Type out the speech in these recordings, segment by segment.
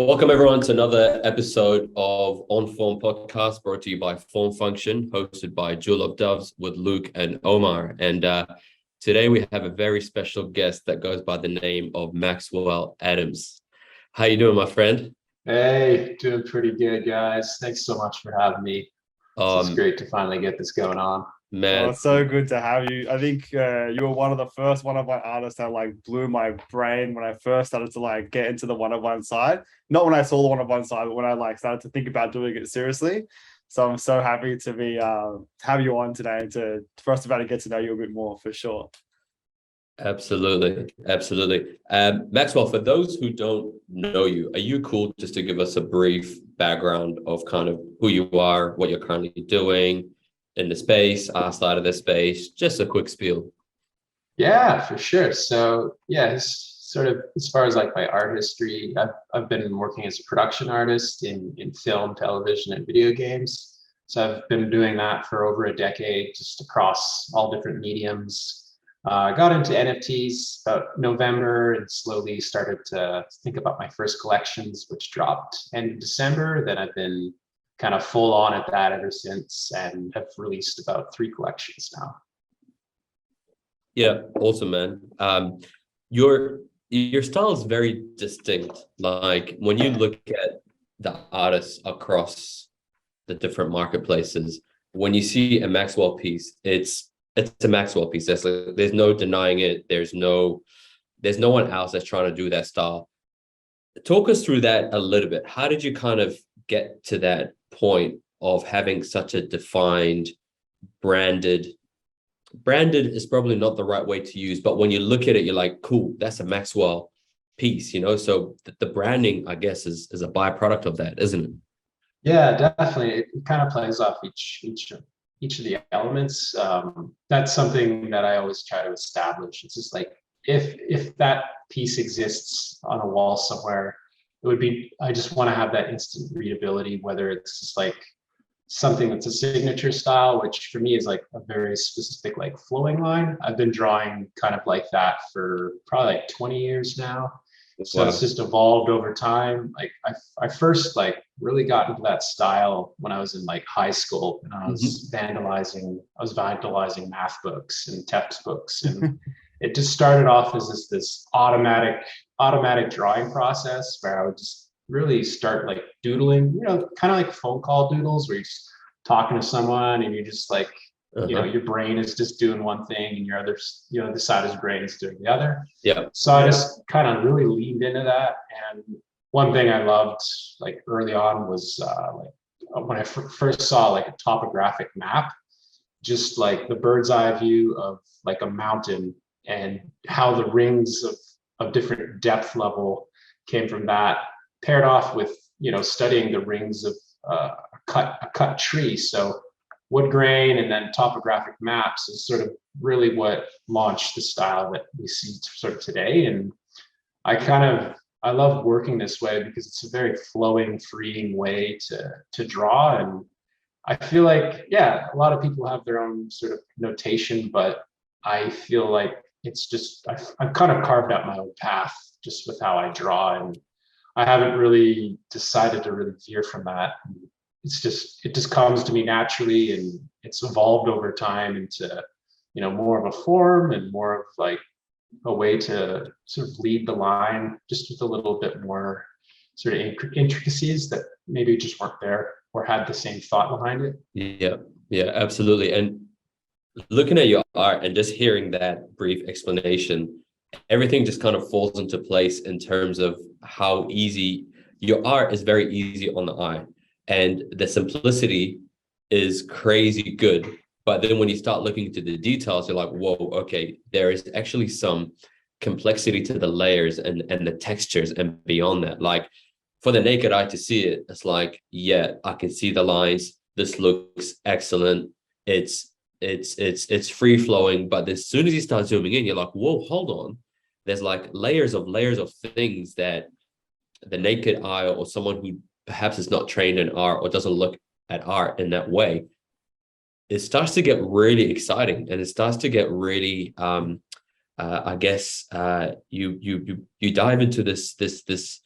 Welcome everyone to another episode of OnForm podcast brought to you by Formfunction, hosted by Duel of Doves with Luke and Omar. And today we have a very special guest that goes by the name of Maxwell Adams. How you doing, my friend? Hey, doing pretty good, guys. Thanks so much for having me. It's great to finally get this going on. Man, it's so good to have you. I think you were one of my artists that blew my brain when I first started to get into the one-of-one side. Not when I saw the one-of-one side, but when I started to think about doing it seriously. So I'm so happy to be have you on today and for us to get to know you a bit more for sure. Absolutely. Maxwell, for those who don't know you, are you cool just to give us a brief background of kind of who you are, what you're currently doing in the space, outside of the space, just a quick spiel? Yeah, for sure. So sort of as far as my art history, I've been working as a production artist in film, television, and video games. So I've been doing that for over a decade, just across all different mediums. Got into NFTs about November and slowly started to think about my first collections, which dropped end of December. Then I've been kind of full on at that ever since and have released about 3 collections now. Yeah, awesome, man. Your style is very distinct. Like when you look at the artists across the different marketplaces, when you see a Maxwell piece, it's a Maxwell piece. There's no denying it. There's no one else that's trying to do that style. Talk us through that a little bit. How did you kind of get to that point of having such a defined, branded is probably not the right way to use, but when you look at it, you're like, cool, that's a Maxwell piece, so the branding, I guess, is a byproduct of that, isn't it? Yeah, definitely. It kind of plays off each of the elements. That's something that I always try to establish. It's just if that piece exists on a wall somewhere, I just want to have that instant readability, whether it's just something that's a signature style, which for me is a very specific flowing line. I've been drawing kind of like that for probably 20 years now. So It's just evolved over time. I first really got into that style when I was in high school, and I was vandalizing math books and textbooks, and it just started off as this automatic drawing process where I would just really start doodling, kind of like phone call doodles where you're just talking to someone and you're just your brain is just doing one thing and your other side of his brain is doing the other. Yeah. So I just kind of really leaned into that. And one thing I loved early on was when I first saw a topographic map, just the bird's eye view of a mountain and how the rings of different depth level came from that, paired off with studying the rings of a cut tree. So wood grain and then topographic maps is sort of really what launched the style that we see sort of today. And I love working this way because it's a very flowing, freeing way to draw. And I feel a lot of people have their own sort of notation, but I feel it's just I've kind of carved out my own path just with how I draw, and I haven't really decided to really veer from that. It just comes to me naturally, and it's evolved over time into more of a form and more of a way to sort of lead the line, just with a little bit more sort of intricacies that maybe just weren't there or had the same thought behind it. Yeah, absolutely. And looking at your art and just hearing that brief explanation, everything just kind of falls into place in terms of how easy your art is. Very easy on the eye, and the simplicity is crazy good. But then when you start looking into the details, you're like, whoa, okay, there is actually some complexity to the layers and the textures and beyond that. For the naked eye to see it, it's yeah, I can see the lines. This looks excellent. It's free flowing, but as soon as you start zooming in, you're like, whoa, hold on. There's layers of things that the naked eye or someone who perhaps is not trained in art or doesn't look at art in that way, it starts to get really exciting, and it starts to get really I guess you dive into this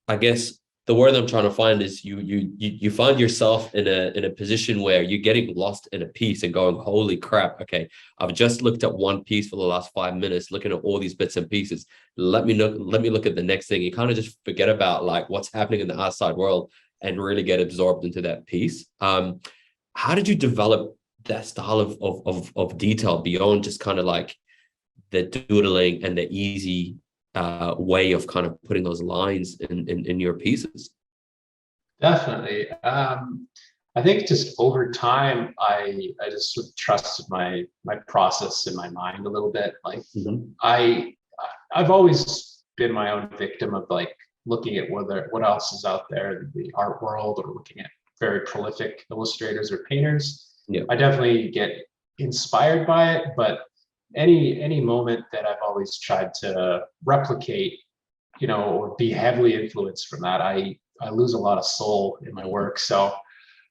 I guess the word I'm trying to find is you find yourself in a position where you're getting lost in a piece and going, holy crap, okay, I've just looked at one piece for the last 5 minutes, looking at all these bits and pieces. Let me look at the next thing. You kind of just forget about like what's happening in the outside world and really get absorbed into that piece. How did you develop that style of detail beyond just kind of like the doodling and the easy way of kind of putting those lines in your pieces? Definitely. I think just over time, I just sort of trusted my process in my mind a little bit. Like I I've always been my own victim of like looking at what else is out there in the art world, or looking at very prolific illustrators or painters. Yeah. I definitely get inspired by it, but any moment that I've always tried to replicate, or be heavily influenced from that, I lose a lot of soul in my work. So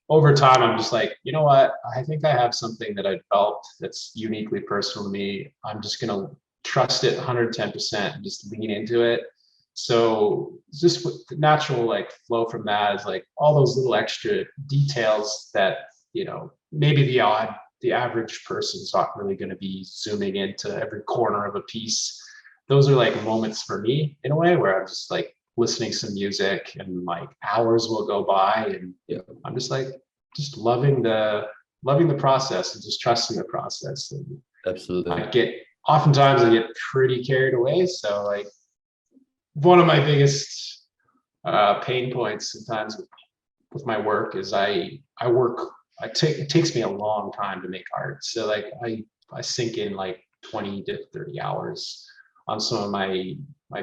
over time, I'm just like, you know what? I think I have something that I developed that's uniquely personal to me. I'm just gonna trust it 110% and just lean into it. So just with the natural like flow from that is like all those little extra details that, maybe the average person's not really going to be zooming into every corner of a piece. Those are like moments for me in a way where I'm just like listening to some music and like hours will go by, and I'm just like just loving the process and just trusting the process. And Absolutely. Oftentimes I get pretty carried away. So like one of my biggest pain points sometimes with my work is it takes me a long time to make art. So like I sink in like 20 to 30 hours on some of my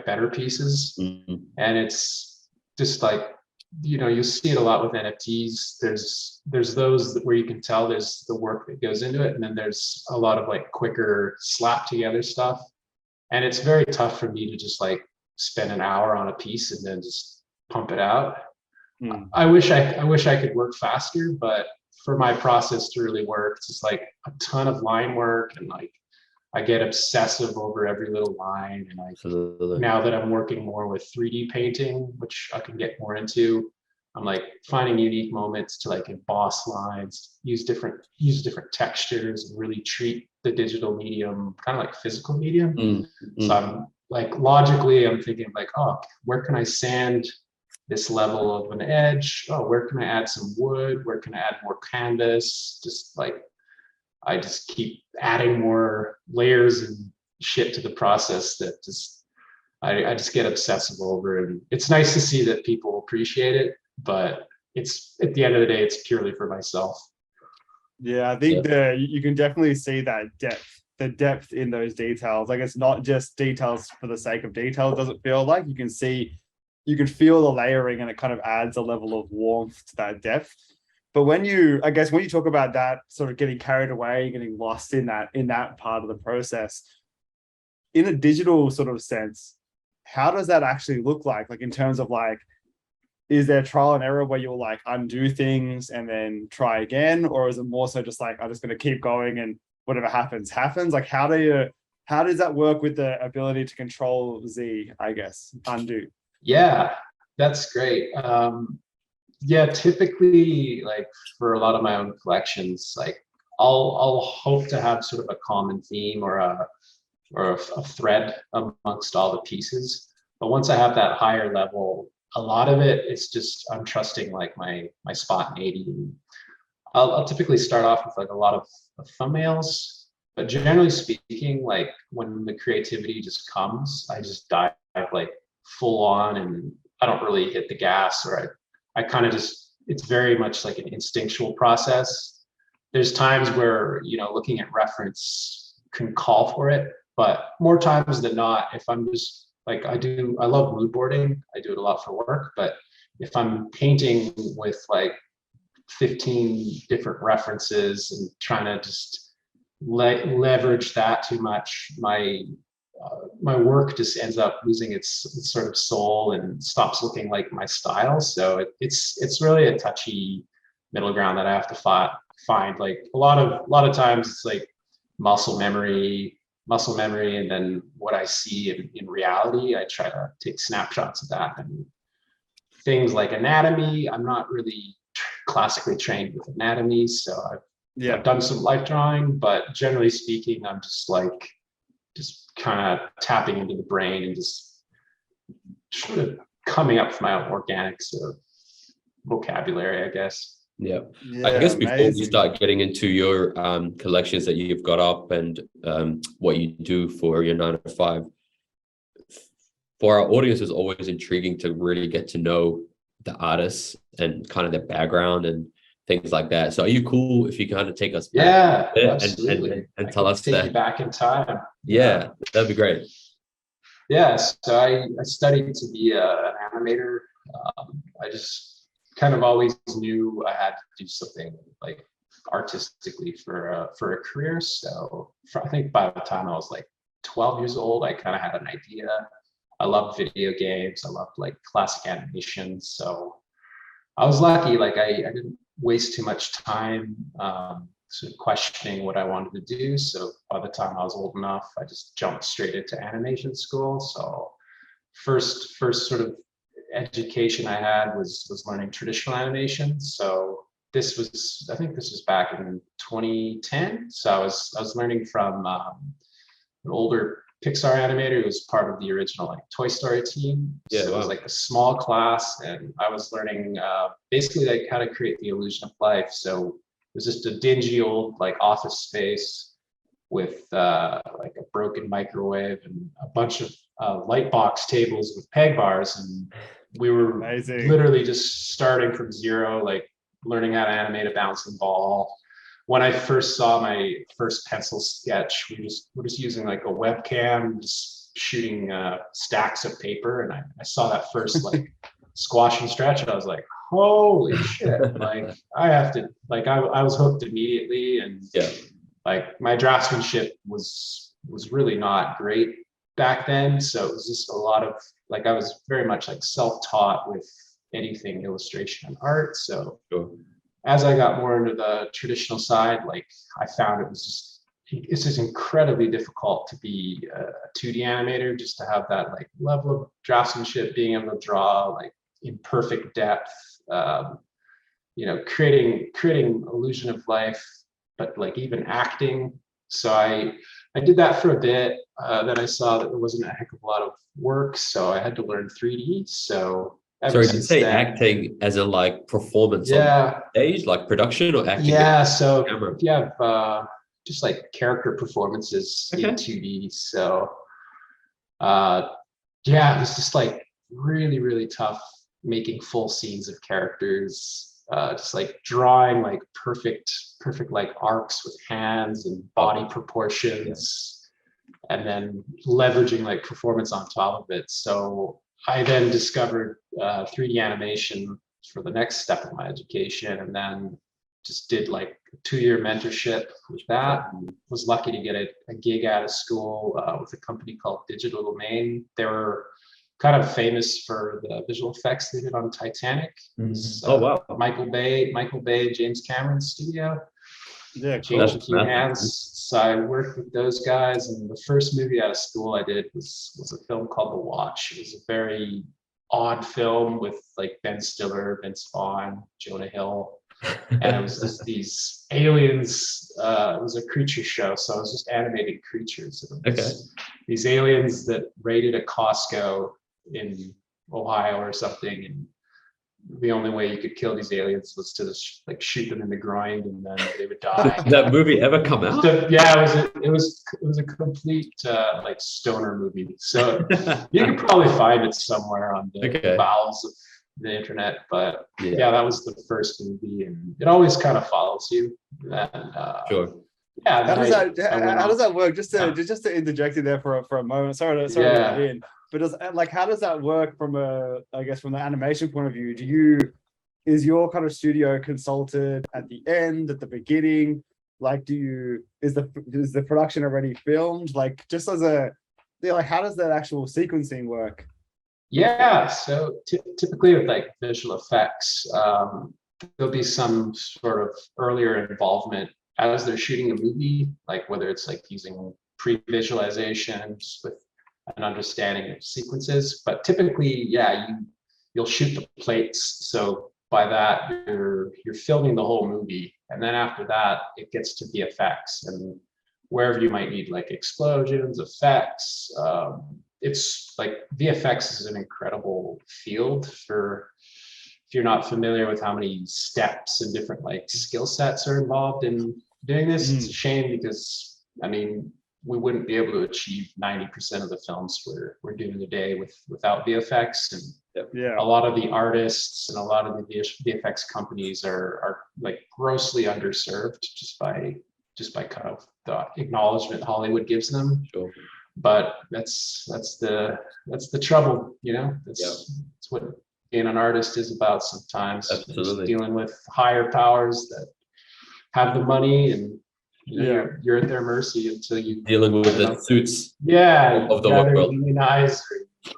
better pieces. And it's just like, you see it a lot with NFTs. There's those where you can tell there's the work that goes into it, and then there's a lot of like quicker slap together stuff. And it's very tough for me to just like spend an hour on a piece and then just pump it out. I wish I could work faster, but for my process to really work, it's just like a ton of line work, and like I get obsessive over every little line. And now that I'm working more with 3D painting, which I can get more into, I'm like finding unique moments to like emboss lines, use different textures, and really treat the digital medium kind of like physical medium. So I'm like logically, I'm thinking like, oh, where can I sand this level of an edge? Oh, where can I add some wood? Where can I add more canvas? Just like I just keep adding more layers and shit to the process that I just get obsessive over. And it's nice to see that people appreciate it, but it's at the end of the day, it's purely for myself. Yeah, I think you can definitely see that the depth in those details. Like it's not just details for the sake of detail. It doesn't feel like you can feel the layering, and it kind of adds a level of warmth to that depth. But when you talk about that sort of getting carried away, getting lost in that part of the process, in a digital sort of sense, how does that actually look like? Like in terms of like, is there trial and error where you'll like undo things and then try again? Or is it more so just like, I'm just going to keep going and whatever happens? Like, how does that work with the ability to control Z, I guess, undo? Yeah, that's great. Yeah, typically, like for a lot of my own collections, like I'll hope to have sort of a common theme or a thread amongst all the pieces. But once I have that higher level, a lot of it is just I'm trusting like my spontaneity. I'll typically start off with like a lot of thumbnails, but generally speaking, like when the creativity just comes, I just dive like full on, and I don't really hit the gas, or I kind of just, it's very much like an instinctual process. There's times where, looking at reference can call for it, but more times than not, if I'm just like, I love mood boarding. I do it a lot for work, but if I'm painting with like 15 different references and trying to just leverage that too much, my work just ends up losing its sort of soul and stops looking like my style. So it's really a touchy middle ground that I have to find. Like a lot of times it's like muscle memory, and then what I see in reality, I try to take snapshots of that and things like anatomy. I'm not really classically trained with anatomy, so I've done some light drawing, but generally speaking, I'm just kind of tapping into the brain and just sort of coming up with my own organic sort of vocabulary, I guess. Yeah. Yeah, I guess before we amazing. start getting into your collections that you've got up and what you do for your 9 to 5, for our audience, is always intriguing to really get to know the artists and kind of their background and things like that. So are you cool if you kind of take us back Yeah, a bit absolutely. and tell us Take that? you back in time. Yeah, that'd be great. Yeah, so I studied to be an animator. I just kind of always knew I had to do something like artistically for a career. So I think by the time I was like 12 years old, I kind of had an idea. I loved video games. I loved like classic animation. So I was lucky. Like I didn't waste too much time sort of questioning what I wanted to do. So by the time I was old enough, I just jumped straight into animation school. So first sort of education I had was learning traditional animation. So I think this was back in 2010. So I was learning from an older Pixar animator who was part of the original like Toy Story team. Yeah, So it was wow. like a small class, and I was learning basically like how to create the illusion of life. So it was just a dingy old like office space with like a broken microwave and a bunch of light box tables with peg bars, and we were Amazing. literally just starting from zero, like learning how to animate a bouncing ball. When I first saw my first pencil sketch, we're just using like a webcam, just shooting stacks of paper, and I saw that first like squash and stretch, and I was like, holy shit! Like I have to, like I was hooked immediately, and Yeah. like my draftsmanship was really not great back then, so it was just a lot of like I was very much like self-taught with anything illustration and art. So Sure. as I got more into the traditional side, like I found it's just incredibly difficult to be a 2D animator, just to have that like level of draftsmanship, being able to draw like in perfect depth, creating illusion of life, but like even acting. So I did that for a bit. Then I saw that there wasn't a heck of a lot of work, so I had to learn 3D. So ever Sorry, did you since say then, acting as in like performance on yeah, stage, like production, or acting yeah. on So camera? if you have just like character performances in Okay. 2D, so yeah, it was just like really, really tough making full scenes of characters, just like drawing like perfect like arcs with hands and body proportions, and then leveraging like performance on top of it. So I then discovered 3D animation for the next step of my education, and then just did like a 2-year mentorship with that, and was lucky to get a gig out of school with a company called Digital Domain. They were kind of famous for the visual effects they did on Titanic. It was, Oh wow. Michael Bay, James Cameron's studio. Yeah, Changed a cool. few hands. So I worked with those guys, and the first movie out of school I did was a film called The Watch. It was a very odd film with like Ben Stiller, Vince Vaughn, Jonah Hill. And it was just these aliens. It was a creature show, so I was just animating creatures. These aliens that raided a Costco in Ohio or something, and the only way you could kill these aliens was to just, like shoot them in the groin, and then they would die. Did that movie ever come out? So, yeah, it was a complete like stoner movie. So you could probably find it somewhere on the bowels of the internet, but yeah, that was the first movie, and it always kind of follows you. And Sure. yeah, How does that work? Just to interject in there for a moment. Sorry to cut in, but how does that work from from the animation point of view? Is your kind of studio consulted at the end, at the beginning? Like, is the production already filmed? Like, just as how does that actual sequencing work? Yeah, so typically with like visual effects, there'll be some sort of earlier involvement as they're shooting a movie, like whether it's like using pre-visualizations with an understanding of sequences. But typically, yeah, you'll shoot the plates. So by that, you're filming the whole movie, and then after that, it gets to VFX, and wherever you might need like explosions, effects. It's like VFX is an incredible field for, if you're not familiar with how many steps and different like skill sets are involved in doing this. It's a shame because, I mean, we wouldn't be able to achieve 90% of the films we're doing today without VFX. And a lot of the artists and a lot of the VFX companies are like grossly underserved just by kind of the acknowledgement Hollywood gives them. Sure. But that's the trouble, you know. That's what being an artist is about sometimes. Absolutely. Just dealing with higher powers that have the money, and you know, you're at their mercy until you dealing with the suits of the world. Unionize or,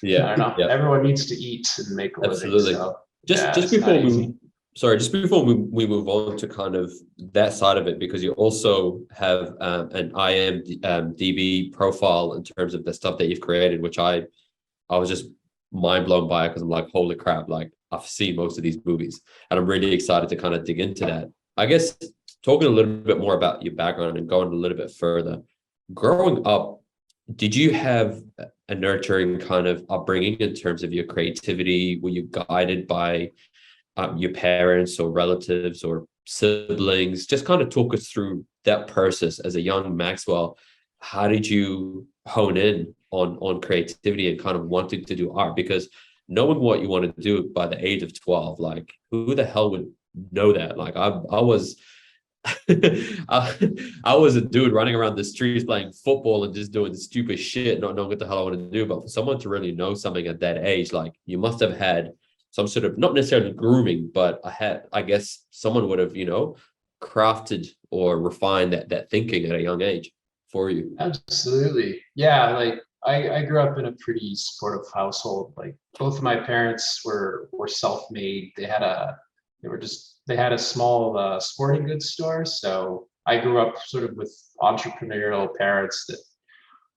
I don't know. Yeah. Everyone needs to eat and make a Absolutely. living. So Just before we move on to kind of that side of it, because you also have an IMDb profile in terms of the stuff that you've created, which I was just mind blown by, because I'm like, holy crap, like I've seen most of these movies, and I'm really excited to kind of dig into that. I guess talking a little bit more about your background and going a little bit further, growing up, did you have a nurturing kind of upbringing in terms of your creativity? Were you guided by your parents or relatives or siblings? Just kind of talk us through that process as a young Maxwell. How did you hone in on creativity and kind of wanting to do art? Because knowing what you want to do by the age of 12, like who the hell would know that? Like I was I was a dude running around the streets playing football and just doing stupid shit, not knowing what the hell I want to do. But for someone to really know something at that age, like you must have had some sort of, not necessarily grooming, but I guess someone would have, crafted or refined that thinking at a young age for you. Absolutely. Yeah. Like I grew up in a pretty supportive household. Like both of my parents were self-made. They had a small sporting goods store. So I grew up sort of with entrepreneurial parents that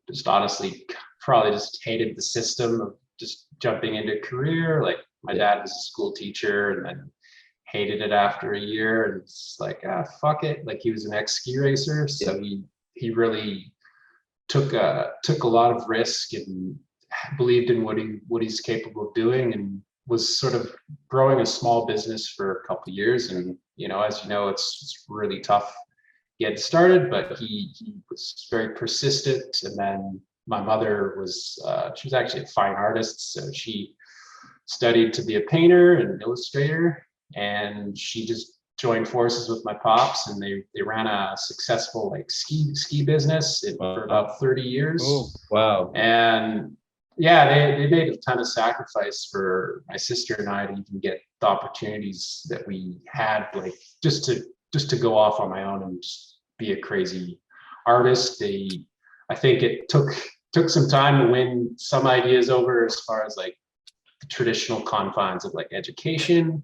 just honestly probably just hated the system of just jumping into a career. Like my dad was a school teacher and then hated it after a year, and it's like, fuck it. Like he was an ex-ski racer. So he really took a lot of risk and believed in what he's capable of doing, and was sort of growing a small business for a couple of years. And, as you know, it's really tough getting started, but he was very persistent. And then my mother she was actually a fine artist. So she studied to be a painter and illustrator, and she just joined forces with my pops, and they ran a successful like ski business for about 30 years. Oh, wow. And they made a ton of sacrifice for my sister and I to even get the opportunities that we had, like just to go off on my own and just be a crazy artist. I think it took some time to win some ideas over as far as like the traditional confines of like education,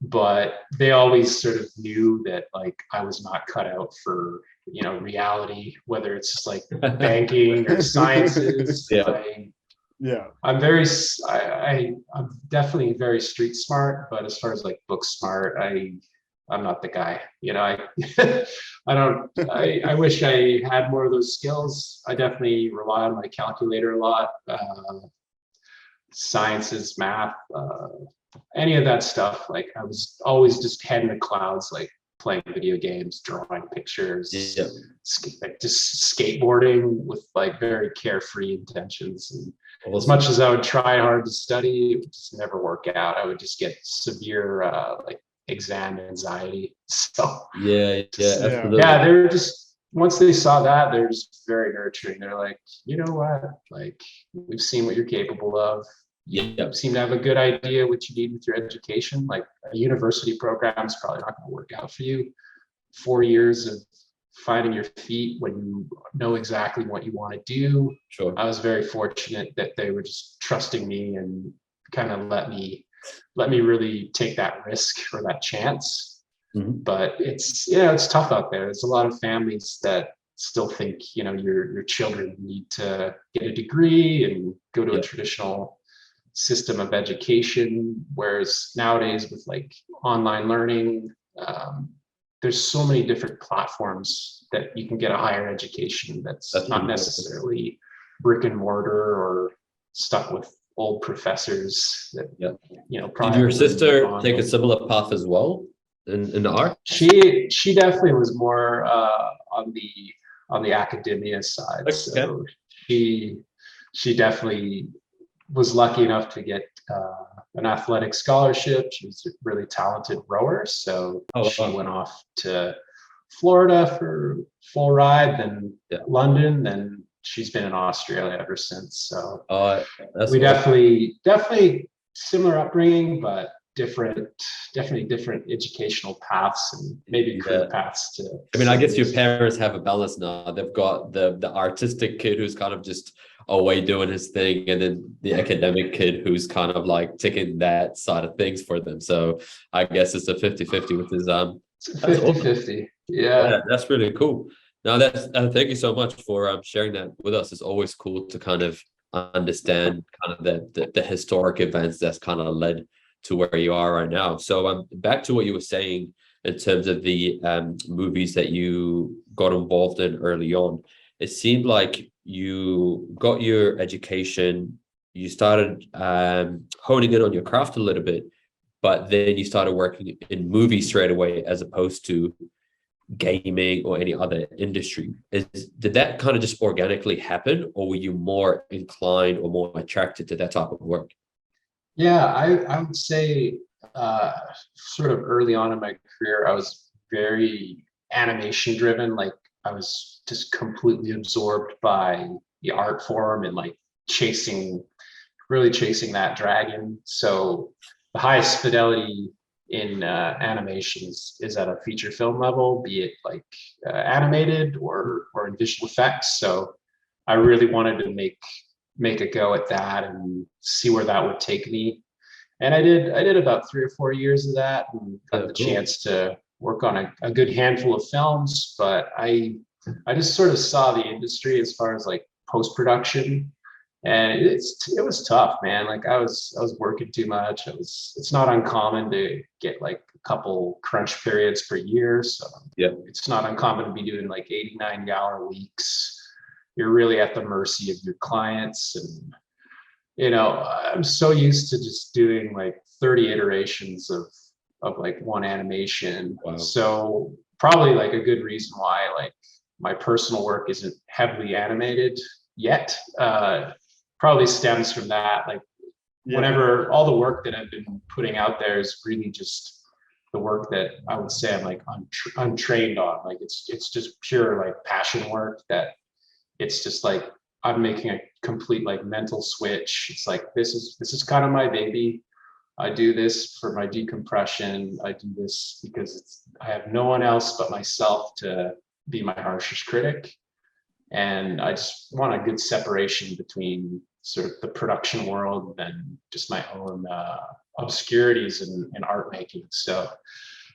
but they always sort of knew that like I was not cut out for reality, whether it's just like banking or sciences. I'm definitely very street smart, but as far as like book smart, I'm not the guy. I wish I had more of those skills. I definitely rely on my calculator a lot. Sciences, math, any of that stuff. Like I was always just head in the clouds, like playing video games, drawing pictures, like just skateboarding with like very carefree intentions. And as much as I would try hard to study, it would just never work out. I would just get severe like exam anxiety. So absolutely. They were just, once they saw that, they're just very nurturing. They're like, you know what? Like we've seen what you're capable of. You seem to have a good idea what you need with your education. Like a university program is probably not going to work out for you. 4 years of finding your feet when you know exactly what you want to do. Sure. I was very fortunate that they were just trusting me and kind of let me really take that risk or that chance. Mm-hmm. But it's tough out there. There's a lot of families that still think your children need to get a degree and go to a traditional system of education, whereas nowadays with like online learning, there's so many different platforms that you can get a higher education that's not necessarily brick and mortar or stuck with old professors that, you know, Did your sister take a similar path as well in art? She definitely was more on the academia side. Okay. So she definitely was lucky enough to get an athletic scholarship. She was a really talented rower, so she went off to Florida for full ride, then London, then she's been in Australia ever since. So we definitely similar upbringing, but definitely different educational paths and maybe career paths to. I mean, I guess your parents have a balance now. They've got the artistic kid who's kind of just away doing his thing, and then the academic kid who's kind of like taking that side of things for them. So I guess it's a 50-50 with his It's 50-50. Yeah, that's really cool. Now that's thank you so much for sharing that with us. It's always cool to kind of understand kind of the historic events that's kind of led to where you are right now. So back to what you were saying in terms of the movies that you got involved in early on. It seemed like you got your education, you started honing in on your craft a little bit, but then you started working in movies straight away as opposed to gaming or any other industry. Did that kind of just organically happen, or were you more inclined or more attracted to that type of work? Yeah, I would say sort of early on in my career, I was very animation driven. Like I was just completely absorbed by the art form and like really chasing that dragon. So the highest fidelity in animations is at a feature film level, be it like animated or in visual effects. So I really wanted to make a go at that and see where that would take me. And I did about 3 or 4 years of that and got the chance to work on a good handful of films. But I just sort of saw the industry as far as like post-production, and it was tough, man. Like I was working too much. It's not uncommon to get like a couple crunch periods per year. So it's not uncommon to be doing like 80, 90-hour weeks. You're really at the mercy of your clients. And, you know, I'm so used to just doing like 30 iterations of like one animation. Wow. So probably like a good reason why like my personal work isn't heavily animated yet. Probably stems from that. Like whenever all the work that I've been putting out there is really just the work that I would say I'm like untrained on. Like it's just pure like passion work that it's just like I'm making a complete like mental switch. It's like this is kind of my baby. I do this for my decompression. I do this because I have no one else but myself to be my harshest critic. And I just want a good separation between sort of the production world and just my own obscurities in art making. So,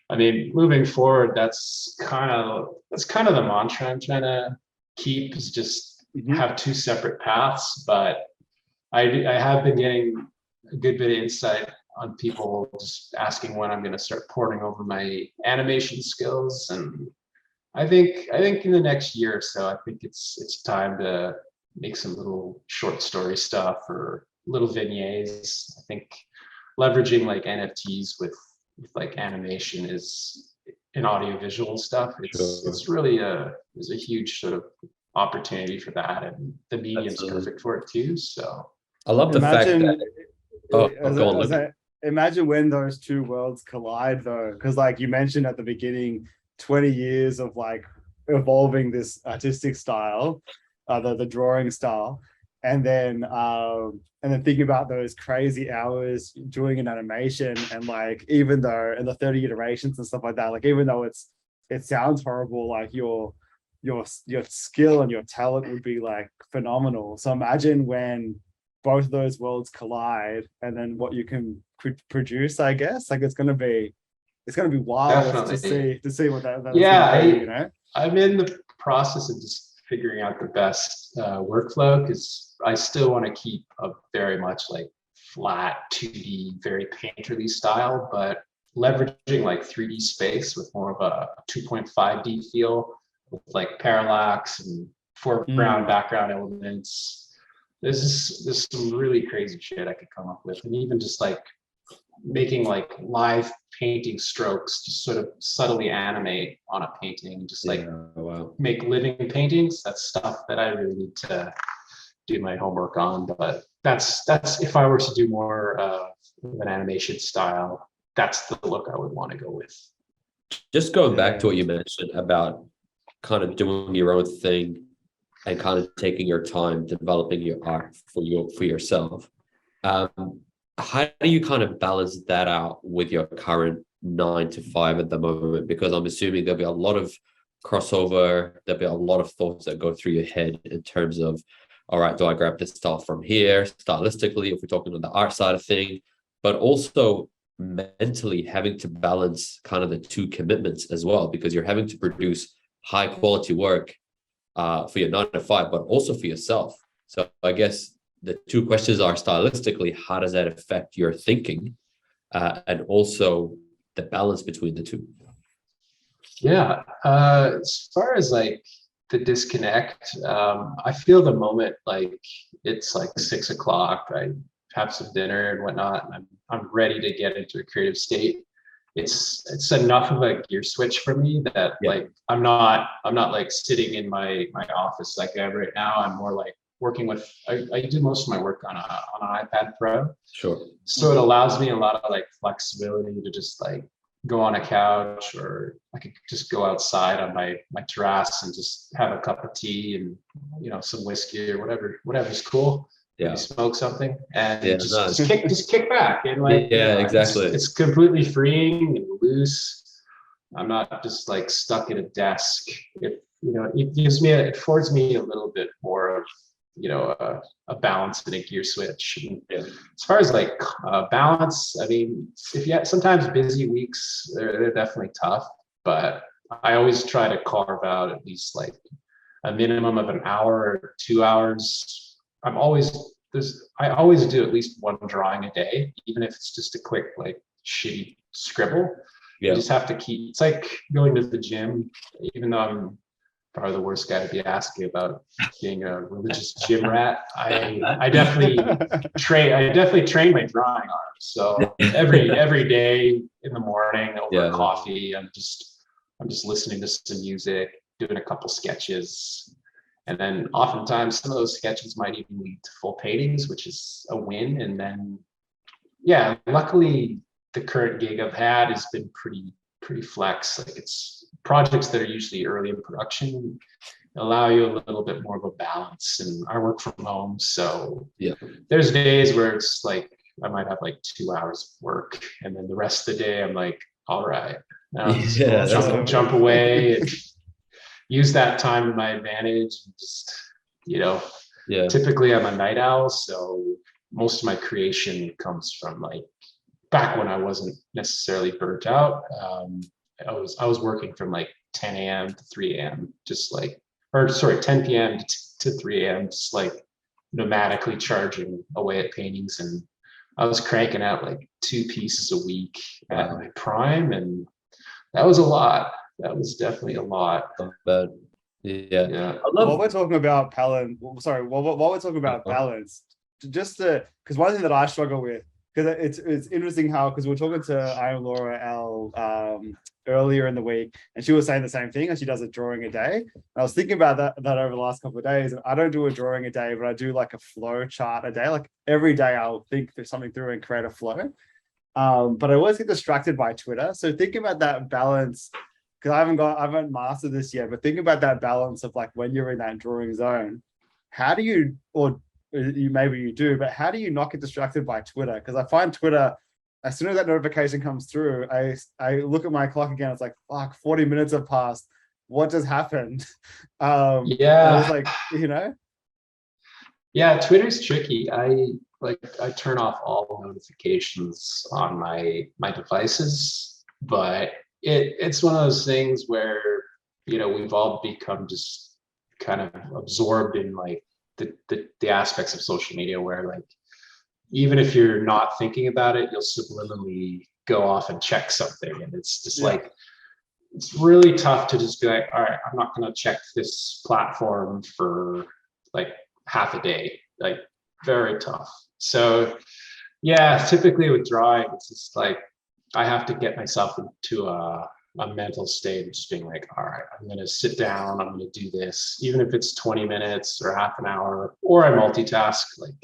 I mean, moving forward, that's kind of the mantra I'm trying to keep, is just have two separate paths. But I have been getting a good bit of insight on people just asking when I'm going to start porting over my animation skills, and I think in the next year or so, I think it's time to make some little short story stuff or little vignettes. I think leveraging like NFTs with like animation is in audiovisual stuff. It's really there's a huge sort of opportunity for that, and the medium's perfect for it too. So I love the fact that imagine when those two worlds collide though, because like you mentioned at the beginning, 20 years of like evolving this artistic style, the drawing style, and then thinking about those crazy hours doing an animation, and like even though in the 30 iterations and stuff like that, like even though it sounds horrible, like your skill and your talent would be like phenomenal. So imagine when both those worlds collide, and then what you can produce. I guess like it's gonna be wild to see what that is. You know, I'm in the process of just figuring out the best workflow, because I still want to keep a very much like flat 2D, very painterly style, but leveraging like 3D space with more of a 2.5D feel with like parallax and foreground, background elements. There's some really crazy shit I could come up with, and even just like making like live painting strokes to sort of subtly animate on a painting, just like make living paintings. That's stuff that I really need to do my homework on. But that's if I were to do more of an animation style, that's the look I would want to go with. Just going back to what you mentioned about kind of doing your own thing and kind of taking your time developing your art for yourself. How do you kind of balance that out with your current 9 to 5 at the moment? Because I'm assuming there'll be a lot of crossover, there'll be a lot of thoughts that go through your head in terms of, all right, do I grab this style from here stylistically, if we're talking on the art side of thing, but also mentally having to balance kind of the two commitments as well, because you're having to produce high quality work for your 9 to 5, but also for yourself. So I guess the two questions are, stylistically, how does that affect your thinking, and also the balance between the two? Yeah, as far as like the disconnect, I feel the moment like it's like 6 o'clock, I have some dinner and whatnot, and I'm ready to get into a creative state. It's enough of a gear switch for me that like I'm not like sitting in my office like I am right now. I'm more like working with, I do most of my work on an iPad Pro. Sure. So it allows me a lot of like flexibility to just like go on a couch, or I could just go outside on my terrace and just have a cup of tea and, you know, some whiskey or whatever's cool. Maybe smoke something and just kick back and like, exactly. It's completely freeing and loose. I'm not just like stuck at a desk. It it affords me a little bit more of, you know, a balance and a gear switch. And as far as like balance, I mean, if you have sometimes busy weeks, they're definitely tough, but I always try to carve out at least like a minimum of an hour or 2 hours. I always do at least one drawing a day, even if it's just a quick like shitty scribble. You just have to keep, it's like going to the gym, even though I'm probably the worst guy to be asking about being a religious gym rat. I definitely train my drawing arms. So every day in the morning over coffee, I'm just listening to some music, doing a couple sketches. And then oftentimes some of those sketches might even lead to full paintings, which is a win. And then, luckily the current gig I've had has been pretty flex. Like, it's projects that are usually early in production allow you a little bit more of a balance. And I work from home, so there's days where it's like I might have like 2 hours of work, and then the rest of the day I'm like, all right, now jump away and use that time to my advantage. And just, typically I'm a night owl, so most of my creation comes from like back when I wasn't necessarily burnt out. I was working from like 10 a.m. to 3 a.m. 10 p.m. to 3 a.m. just like nomadically charging away at paintings, and I was cranking out like 2 pieces a week at my prime, and that was a lot. That was definitely a lot. But While we're talking about balance, while we're talking about balance, because one thing that I struggle with, because it's interesting how, because we were talking to Iron Laura L earlier in the week, and she was saying the same thing, and she does a drawing a day. And I was thinking about that over the last couple of days, and I don't do a drawing a day, but I do like a flow chart a day. Like every day I'll think through something and create a flow. But I always get distracted by Twitter. So thinking about that balance, because I haven't mastered this yet, but thinking about that balance of like when you're in that drawing zone, how do you, or maybe you do, but how do you not get distracted by Twitter? Because I find Twitter, as soon as that notification comes through, I look at my clock again. It's like, fuck, 40 minutes have passed. What just happened? I was like, Yeah, Twitter's tricky. I turn off all notifications on my devices, but it's one of those things where, we've all become just kind of absorbed in like the aspects of social media where like even if you're not thinking about it, you'll subliminally go off and check something. And it's just like, it's really tough to just be like, all right, I'm not going to check this platform for like half a day, like very tough. So yeah, typically with drawing, it's just like, I have to get myself into a mental state of just being like, all right, I'm going to sit down, I'm going to do this, even if it's 20 minutes or half an hour, or I multitask. Like,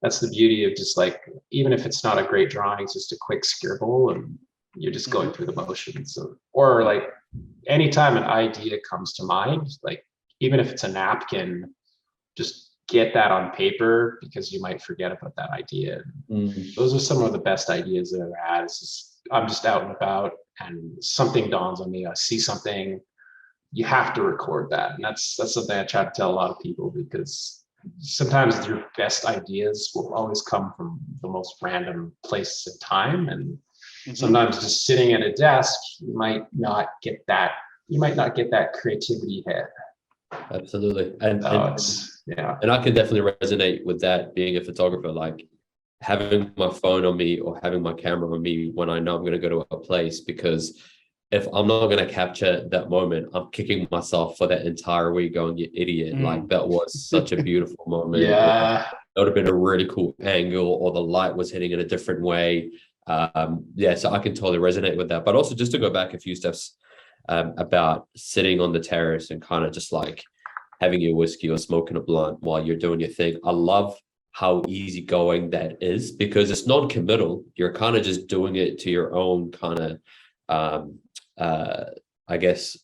that's the beauty of just like, even if it's not a great drawing, it's just a quick scribble and you're just going through the motions. Or like anytime an idea comes to mind, like even if it's a napkin, just get that on paper because you might forget about that idea. Those are some of the best ideas that I've had. It's just, I'm just out and about and something dawns on me. I see something, you have to record that. And that's something I try to tell a lot of people, because sometimes your best ideas will always come from the most random place and time. And sometimes just sitting at a desk, you might not get that creativity hit. Absolutely. Yeah. And I can definitely resonate with that, being a photographer, like having my phone on me or having my camera on me when I know I'm going to go to a place, because if I'm not going to capture that moment, I'm kicking myself for that entire week going, you idiot. Like that was such a beautiful moment. Yeah. That would have been a really cool angle, or the light was hitting in a different way. So I can totally resonate with that. But also, just to go back a few steps, about sitting on the terrace and kind of just like having your whiskey or smoking a blunt while you're doing your thing. I love how easygoing that is, because it's non-committal. You're kind of just doing it to your own kind of, I guess,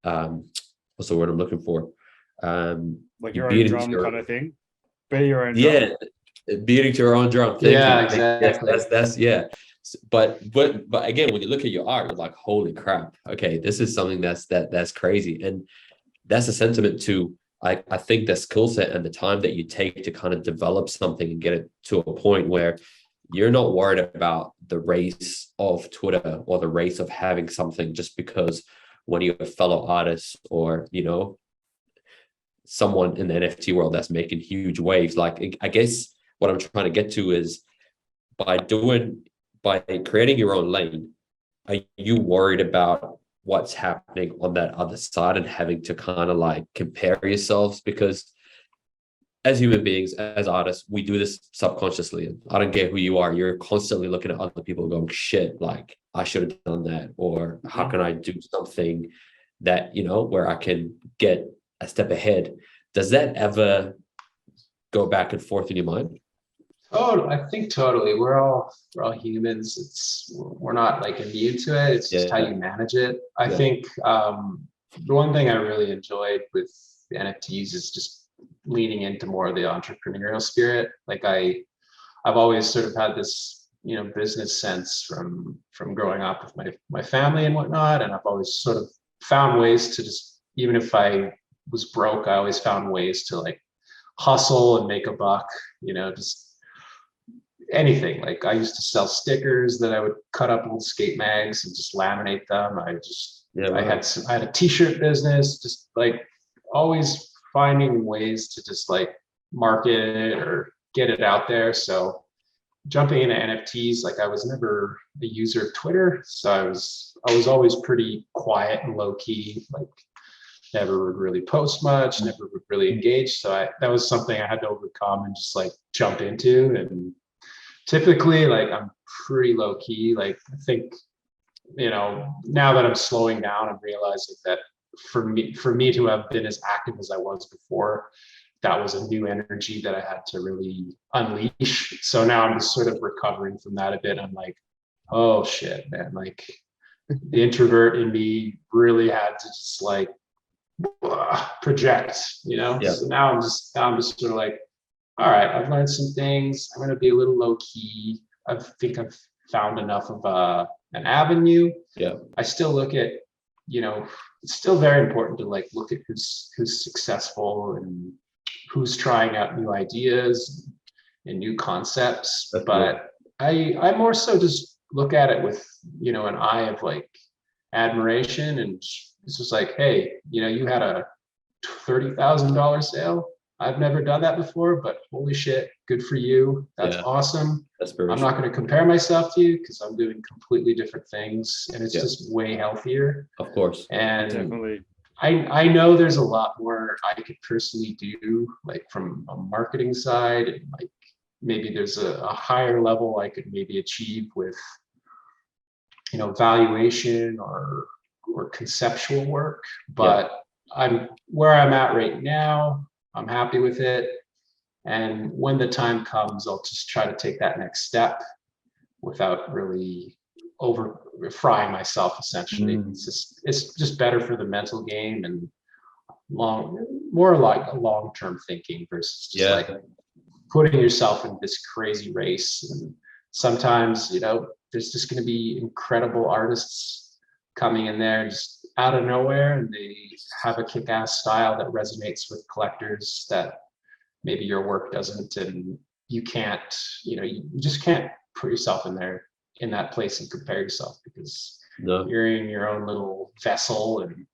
what's the word I'm looking for? Like your own drum kind of thing. Be your own drum. Yeah, beating to your own drum. Thank you. Exactly. Yes, that's yeah. But again, when you look at your art, you're like, holy crap. Okay, this is something that's crazy. And that's a sentiment to, I think, the skill set and the time that you take to kind of develop something and get it to a point where you're not worried about the race of Twitter or the race of having something just because one of your fellow artists, or, you know, someone in the NFT world that's making huge waves. Like, I guess what I'm trying to get to is, by creating your own lane, are you worried about what's happening on that other side and having to kind of like compare yourselves? Because as human beings, as artists, we do this subconsciously. I don't care who you are, you're constantly looking at other people going, shit, like I should have done that, or how can I do something that, you know, where I can get a step ahead? Does that ever go back and forth in your mind? Oh, I think totally. We're all humans. We're not like immune to it. It's just how you manage it. I think the one thing I really enjoyed with the NFTs is just leaning into more of the entrepreneurial spirit. Like I've always sort of had this, you know, business sense from growing up with my family and whatnot. And I've always sort of found ways to just, even if I was broke, I always found ways to like hustle and make a buck, you know, just anything. Like I used to sell stickers that I would cut up little skate mags and just laminate them. I had a t-shirt business, just like always finding ways to just like market it or get it out there. So jumping into NFTs, like I was never a user of Twitter. So I was always pretty quiet and low key, like never would really post much, never would really engage. So that was something I had to overcome and just like jump into. And typically, like I'm pretty low key. Like I think, you know, now that I'm slowing down and realizing that for me to have been as active as I was before, that was a new energy that I had to really unleash. So now I'm just sort of recovering from that a bit. I'm like, oh shit, man, like the introvert in me really had to just like project, you know? So now I'm just sort of like, all right, I've learned some things. I'm going to be a little low key. I think I've found enough of an avenue. I still look at, you know, it's still very important to like look at who's successful and who's trying out new ideas and new concepts. But I more so just look at it with, you know, an eye of like admiration. And it's just like, hey, you know, you had a $30,000 sale. I've never done that before, but holy shit, good for you. That's Yeah. awesome. Aspiration. I'm not going to compare myself to you because I'm doing completely different things, and it's just way healthier. Of course. And Definitely. I know there's a lot more I could personally do, like from a marketing side, and like maybe there's a higher level I could maybe achieve with, you know, valuation or conceptual work. But I'm where I'm at right now. I'm happy with it. And when the time comes, I'll just try to take that next step without really over frying myself. Essentially, it's just better for the mental game and more like a long-term thinking versus just like putting yourself in this crazy race. And sometimes, you know, there's just going to be incredible artists coming in there just out of nowhere, and they have a kick-ass style that resonates with collectors that maybe your work doesn't, and you can't, you know, you just can't put yourself in there in that place and compare yourself, because you're in your own little vessel, and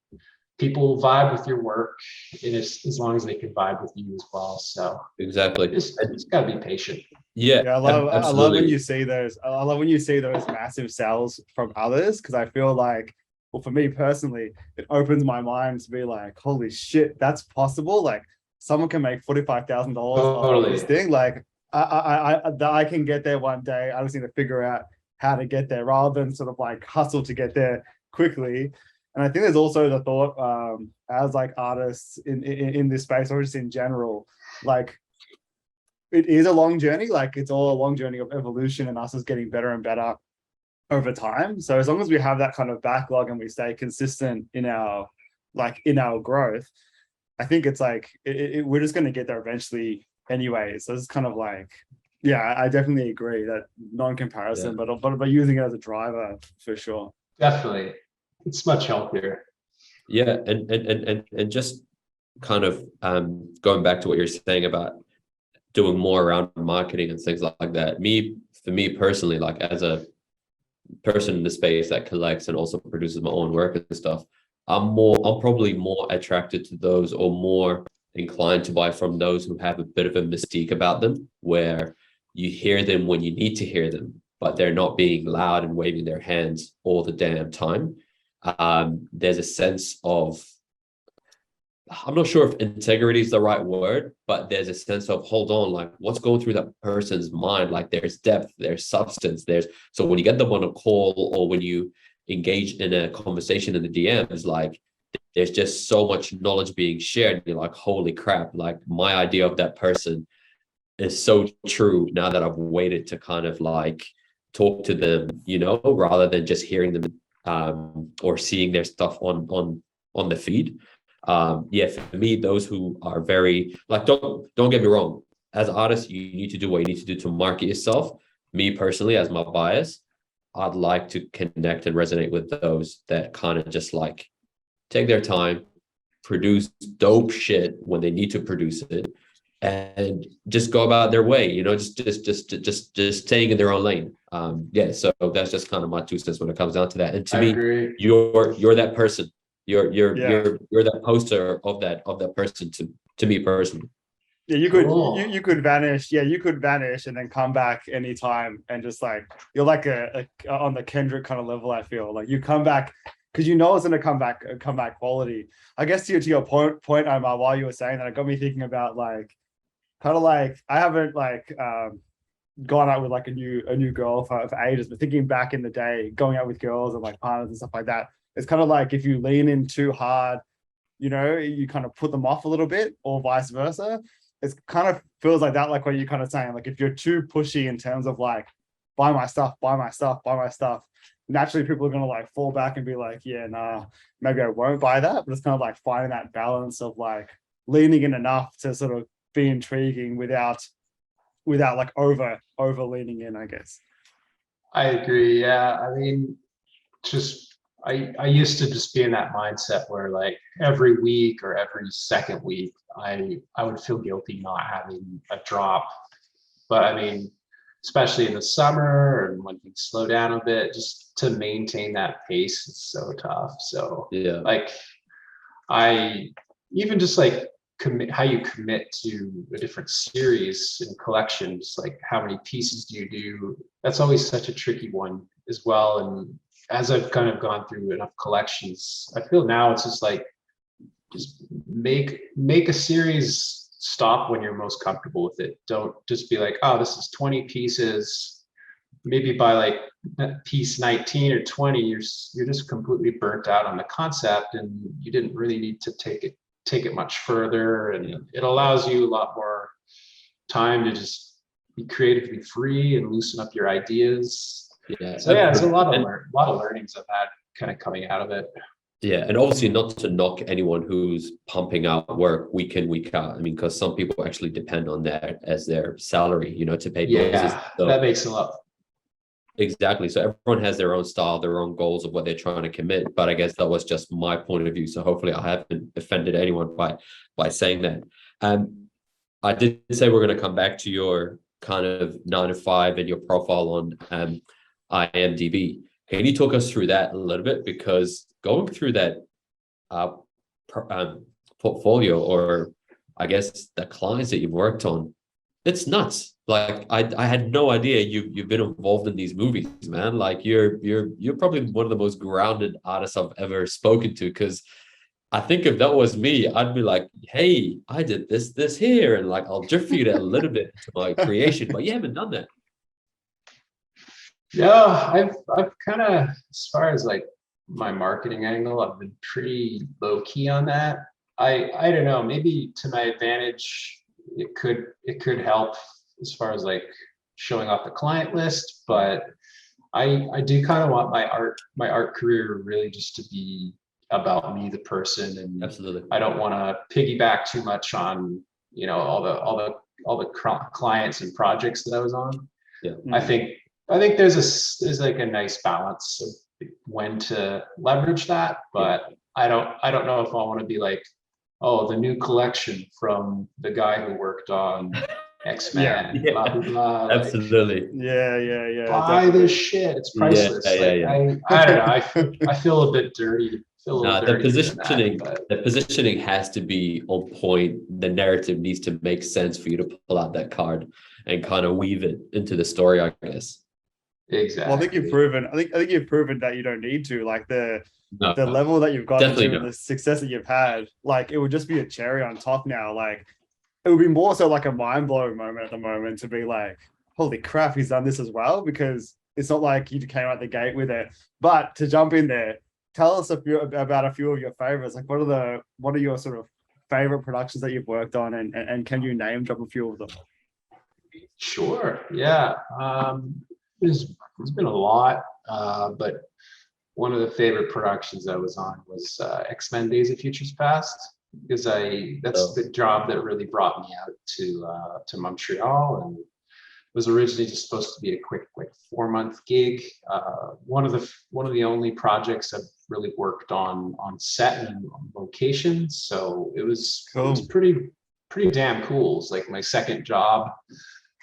people vibe with your work, and it's as long as they can vibe with you as well. So Exactly. it's got to be patient. Yeah, I love when you see those. I love when you see those massive sales from others, because I feel like, well, for me personally, it opens my mind to be like, holy shit, that's possible. Like, someone can make $45,000 off this thing. Like, I can get there one day. I just need to figure out how to get there, rather than sort of like hustle to get there quickly. And I think there's also the thought, as like artists in this space, or just in general, like, it is a long journey. Like, it's all a long journey of evolution, and us is getting better and better over time. So as long as we have that kind of backlog and we stay consistent in our growth, I think it's like we're just going to get there eventually anyway. So it's kind of like, yeah, I definitely agree that non-comparison, but using it as a driver for sure. Definitely, it's much healthier. Yeah, and just kind of going back to what you're saying about doing more around marketing and things like that. For me personally, like as a person in the space that collects and also produces my own work and stuff, I'm probably more attracted to those, or more inclined to buy from those who have a bit of a mystique about them, where you hear them when you need to hear them, but they're not being loud and waving their hands all the damn time. There's a sense of, I'm not sure if integrity is the right word, but there's a sense of, hold on, like, what's going through that person's mind? Like, there's depth, there's substance, so when you get them on a call, or when you engage in a conversation in the DMs, like, there's just so much knowledge being shared. And you're like, holy crap, like, my idea of that person is so true now that I've waited to kind of like talk to them, you know, rather than just hearing them or seeing their stuff on the feed. For me, those who are very like, don't get me wrong, as artists, you need to do what you need to do to market yourself. Me personally, as my bias, I'd like to connect and resonate with those that kind of just like take their time, produce dope shit when they need to produce it, and just go about their way, you know, just staying in their own lane. So that's just kind of my 2 cents when it comes down to that. And to me, you're that person. You're that poster of that person to me personally. Yeah, you could vanish. Yeah, you could vanish and then come back anytime, and just like, you're like a on the Kendrick kind of level. I feel like you come back because you know it's gonna come back quality. I guess to your point, Omar, while you were saying that, it got me thinking about like, kind of like, I haven't like gone out with like a new girl for ages, but thinking back in the day, going out with girls and like partners and stuff like that, it's kind of like, if you lean in too hard, you know, you kind of put them off a little bit, or vice versa. It kind of feels like that, like what you're kind of saying, like, if you're too pushy in terms of like, buy my stuff, naturally people are going to like fall back and be like, yeah, nah, maybe I won't buy that. But it's kind of like finding that balance of like leaning in enough to sort of be intriguing without like over leaning in, I guess. I agree. Yeah, I mean, just I used to just be in that mindset where like every week or every second week I would feel guilty not having a drop. But I mean, especially in the summer and when things slow down a bit, just to maintain that pace is so tough. So yeah, like, I even just like commit to a different series and collections, like how many pieces do you do? That's always such a tricky one as well. And as I've kind of gone through enough collections, I feel now it's just like, just make a series, stop when you're most comfortable with it. Don't just be like, oh, this is 20 pieces. Maybe by like piece 19 or 20, you're just completely burnt out on the concept, and you didn't really need to take it much further. And it allows you a lot more time to just be creatively free and loosen up your ideas. Yeah. So yeah, there's a lot of learnings I've had kind of coming out of it. Yeah, and obviously not to knock anyone who's pumping out work week in, week out. I mean, because some people actually depend on that as their salary, to pay bills. Yeah, So, that makes a lot. exactly. So everyone has their own style, their own goals of what they're trying to commit. But I guess that was just my point of view. So hopefully I haven't offended anyone by saying that. I did say we're going to come back to your kind of 9 to 5 and your profile on IMDb. Can you talk us through that a little bit? Because going through that portfolio, or I guess the clients that you've worked on, it's nuts. Like I had no idea you've been involved in these movies, man. Like you're probably one of the most grounded artists I've ever spoken to. Because I think if that was me, I'd be like, hey, I did this here, and like I'll drift feed it a little bit to my creation, but you haven't done that. Yeah, I've kind of, as far as like my marketing angle, I've been pretty low key on that. I don't know, maybe to my advantage, it could help as far as like showing off the client list, but I do kind of want my art career really just to be about me, the person, and Absolutely. I don't want to piggyback too much on all the clients and projects that I was on. Yeah. I think there's like a nice balance of when to leverage that, but I don't know if I want to be like, oh, the new collection from the guy who worked on X-Men, blah blah blah. Absolutely. Like, Yeah. buy this shit. It's priceless. I don't know. I feel a bit dirty. The positioning has to be on point. The narrative needs to make sense for you to pull out that card and kind of weave it into the story, I guess. Exactly. Well, I think you've proven that you don't need to. Like the level that you've got to, and the success that you've had, like it would just be a cherry on top now. Like it would be more so like a mind-blowing moment at the moment to be like, holy crap, he's done this as well, because it's not like you came out the gate with it. But to jump in there, tell us about a few of your favorites. Like what are your sort of favorite productions that you've worked on, and can you name drop a few of them? Sure. Yeah. There's been a lot, but one of the favorite productions I was on was X-Men Days of Futures Past, because that's the job that really brought me out to Montreal, and was originally just supposed to be a quick like 4-month gig. One of the only projects I've really worked on set and on location, so it was cool. It was pretty damn cool. It's like my second job.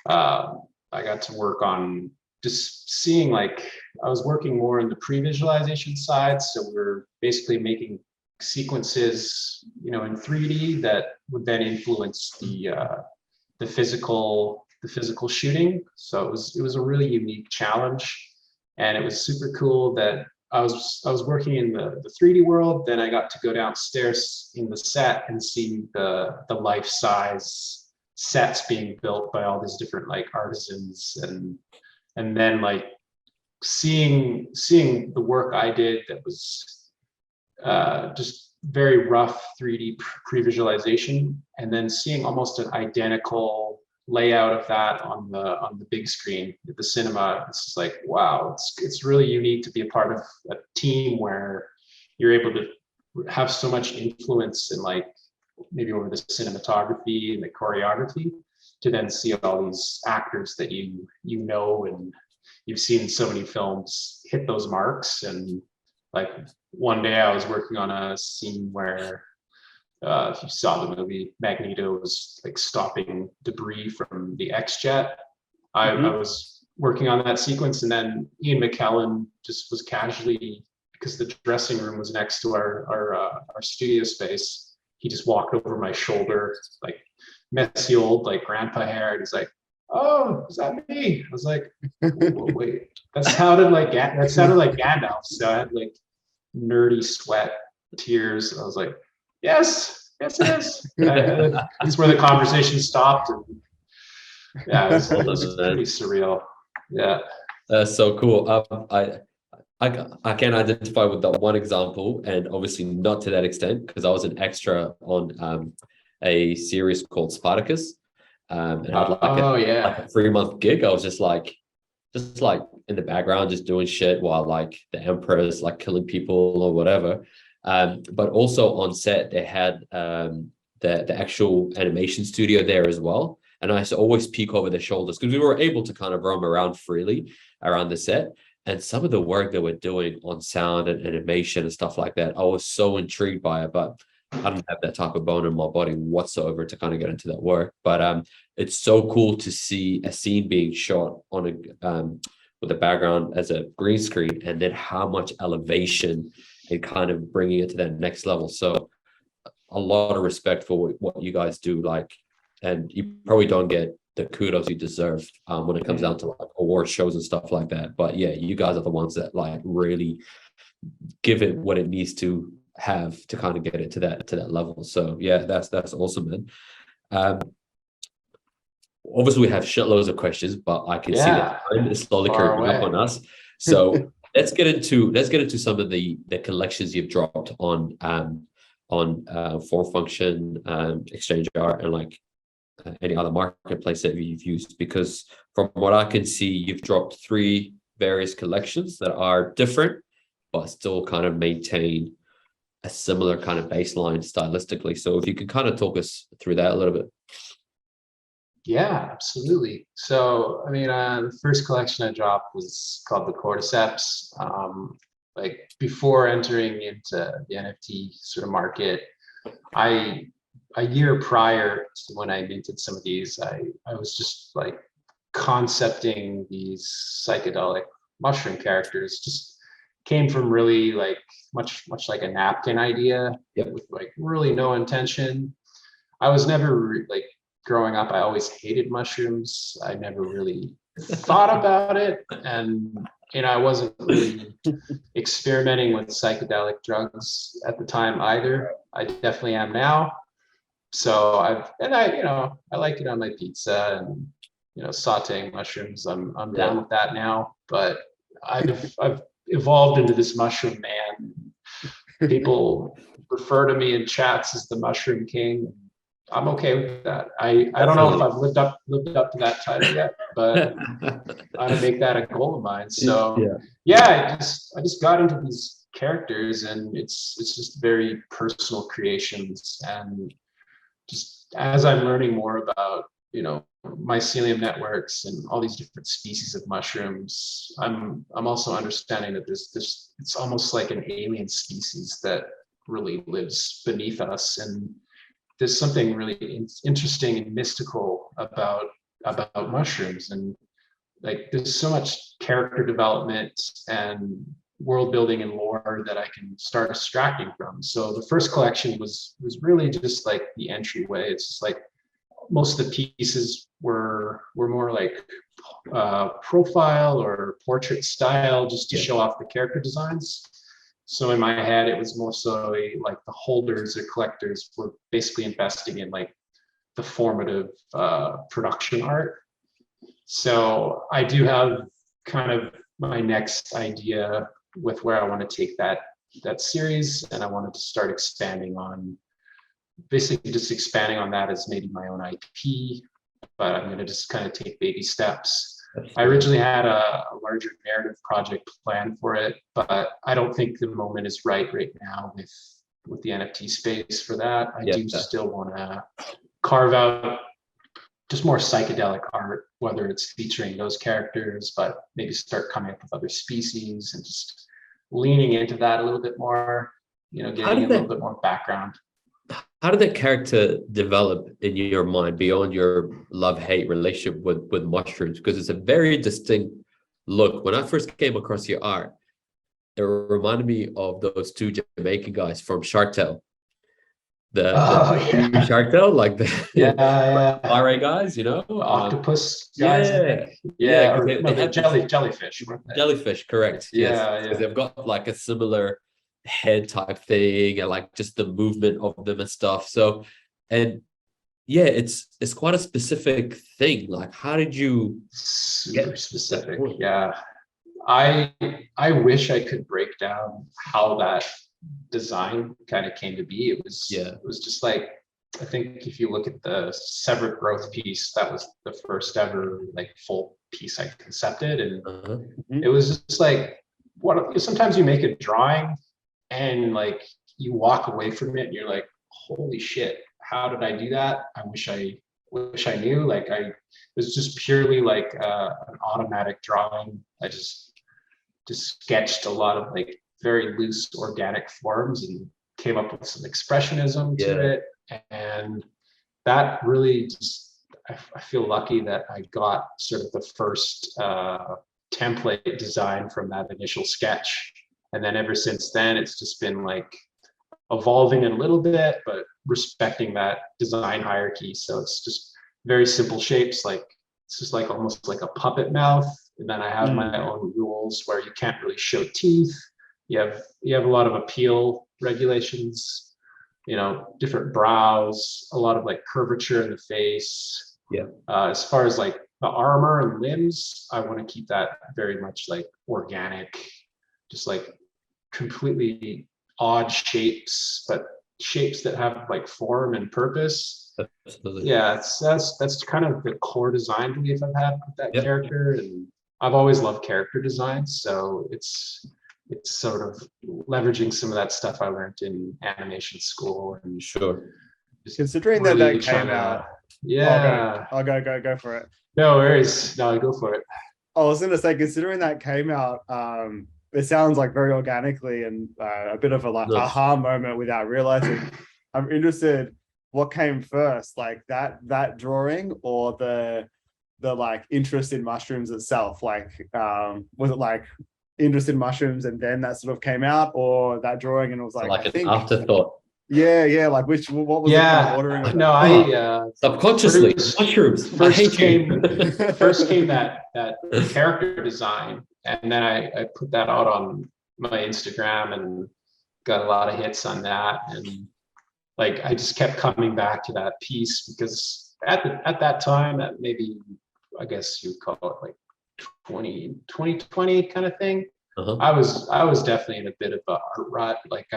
I got to work on just seeing, like, I was working more in the pre-visualization side, so we're basically making sequences, in 3D that would then influence the physical shooting. So it was a really unique challenge, and it was super cool that I was working in the 3D world. Then I got to go downstairs in the set and see the life-size sets being built by all these different like artisans, and then like seeing the work I did that was just very rough 3D pre-visualization, and then seeing almost an identical layout of that on the big screen at the cinema. It's just like, wow, it's really unique to be a part of a team where you're able to have so much influence in, like, maybe over the cinematography and the choreography, to then see all these actors that you know and you've seen so many films hit those marks. And like one day I was working on a scene where if you saw the movie, Magneto was like stopping debris from the X-Jet. I was working on that sequence, and then Ian McKellen just was casually, because the dressing room was next to our studio space, he just walked over my shoulder, like messy old like grandpa hair, and he's like, "Oh, is that me?" I was like, "Wait, that sounded like Gandalf." So I had like nerdy sweat, tears. I was like, "Yes, yes, it is." That's where the conversation stopped, and yeah, it was pretty surreal. Yeah. That's so cool. I can identify with that one example, and obviously not to that extent because I was an extra on a series called Spartacus, and I had like a 3-month gig. I was just like in the background, just doing shit while like the emperor's like killing people or whatever. But also on set, they had the actual animation studio there as well. And I used to always peek over their shoulders because we were able to kind of roam around freely around the set. And some of the work that we're doing on sound and animation and stuff like that, I was so intrigued by it, but I don't have that type of bone in my body whatsoever to kind of get into that work. But it's so cool to see a scene being shot on a with a background as a green screen, and then how much elevation and kind of bringing it to that next level. So a lot of respect for what you guys do, like, and you probably don't get the kudos you deserve when it comes down to like award shows and stuff like that. But yeah, you guys are the ones that like really give it what it needs to have to kind of get it to that level. So yeah, that's awesome, man. Obviously we have shitloads of questions, but I can see that time is slowly creeping up on us. So let's get into some of the collections you've dropped on Formfunction, Exchange Art, and like any other marketplace that you've used, because from what I can see, you've dropped 3 various collections that are different, but still kind of maintain a similar kind of baseline stylistically. So if you could kind of talk us through that a little bit. Yeah, absolutely. So, I mean, the first collection I dropped was called the Cordyceps. Like before entering into the NFT sort of market, a year prior to when I minted some of these, I was just like concepting these psychedelic mushroom characters. Just came from really like much like a napkin idea, with like really no intention. I was never like growing up, I always hated mushrooms. I never really thought about it, and I wasn't really experimenting with psychedelic drugs at the time either. I definitely am now. So I like it on my pizza, and sauteing mushrooms. I'm down with that now. But I've evolved into this mushroom man. People refer to me in chats as the Mushroom King. I'm okay with that. I don't know if I've lived up to that title yet, but I want to make that a goal of mine. So yeah, I just got into these characters, and it's just very personal creations. And just as I'm learning more about mycelium networks and all these different species of mushrooms, I'm also understanding that there's it's almost like an alien species that really lives beneath us, and there's something really interesting and mystical about mushrooms. And like there's so much character development and world building and lore that I can start extracting from. So the first collection was really just like the entryway. It's just like most of the pieces were more like profile or portrait style, just to show off the character designs. So in my head, it was more so like the holders or collectors were basically investing in like the formative production art. So I do have kind of my next idea with where I want to take that series, and I wanted to start expanding on, basically just expanding on that as maybe my own IP, but I'm going to just kind of take baby steps. I originally had a larger narrative project planned for it, but I don't think the moment is right now with the NFT space for that. I do still want to carve out just more psychedelic art, whether it's featuring those characters, but maybe start coming up with other species and just leaning into that a little bit more, getting a little bit more background. How did that character develop in your mind beyond your love-hate relationship with mushrooms? Because it's a very distinct look. When I first came across your art, it reminded me of those 2 Jamaican guys from Shark Tale. the shark tail, like yeah, the yeah. RA guys, Octopus guys, I yeah, think. yeah, Yeah, because or no, they they're have this jellyfish, weren't they? jellyfish, correct? Yes, Yeah, because yeah. they've got like a similar head type thing, and like just the movement of them and stuff. So, and yeah, it's quite a specific thing. Like, how did you Super get to that specific. point? Yeah. I I wish I could break down how that design kind of came to be. Yeah. It was just like, I think if you look at the severed growth piece, that was the first ever like full piece I concepted, and Uh-huh. it was just like, what, sometimes you make a drawing and like you walk away from it and you're like, holy shit, how did I do that? I wish I knew. Like, I, it was just purely like an automatic drawing. I just sketched a lot of like very loose organic forms and came up with some expressionism to Yeah. it. And that really just, I feel lucky that I got sort of the first template design from that initial sketch. And then ever since then, it's just been like evolving a little bit, but respecting that design hierarchy. So it's just very simple shapes, like it's just like almost like a puppet mouth. And then I have my own rules where you can't really show teeth. You have a lot of appeal regulations, different brows, a lot of like curvature in the face. Yeah. As far as like the armor and limbs, I want to keep that very much like organic, just like completely odd shapes, but shapes that have like form and purpose. Absolutely. Yeah, that's kind of the core design belief I've had with that Yep. character, and I've always loved character design, so it's sort of leveraging some of that stuff I learned in animation school, and Sure. just Considering really that trying came out, yeah. I'll go for it. No worries. No, go for it. I was gonna say, considering that came out, it sounds like very organically and a bit of a like Nice. aha moment without realizing. I'm interested, what came first, like that drawing or the like interest in mushrooms itself? Like, was it like interest in mushrooms and then that sort of came out, or that drawing and it was like, Like I an think, afterthought. yeah, like what was the kind of ordering of that? No, I Subconsciously, mushrooms. I hate you. first came that character design, and then I put that out on my Instagram and got a lot of hits on that, and like I just kept coming back to that piece because at that time, that maybe, I guess you'd call it like 2020 kind of thing. Uh-huh. I was definitely in a bit of a art rut. Like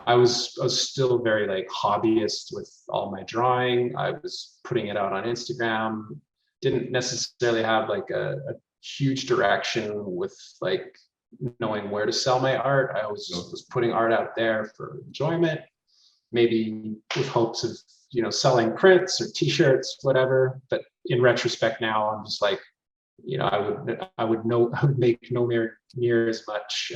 I was still very like hobbyist with all my drawing. I was putting it out on Instagram. Didn't necessarily have like a huge direction with like knowing where to sell my art. I always just was putting art out there for enjoyment, maybe with hopes of selling prints or t-shirts, whatever. But in retrospect now, I'm just like, I would make no near as much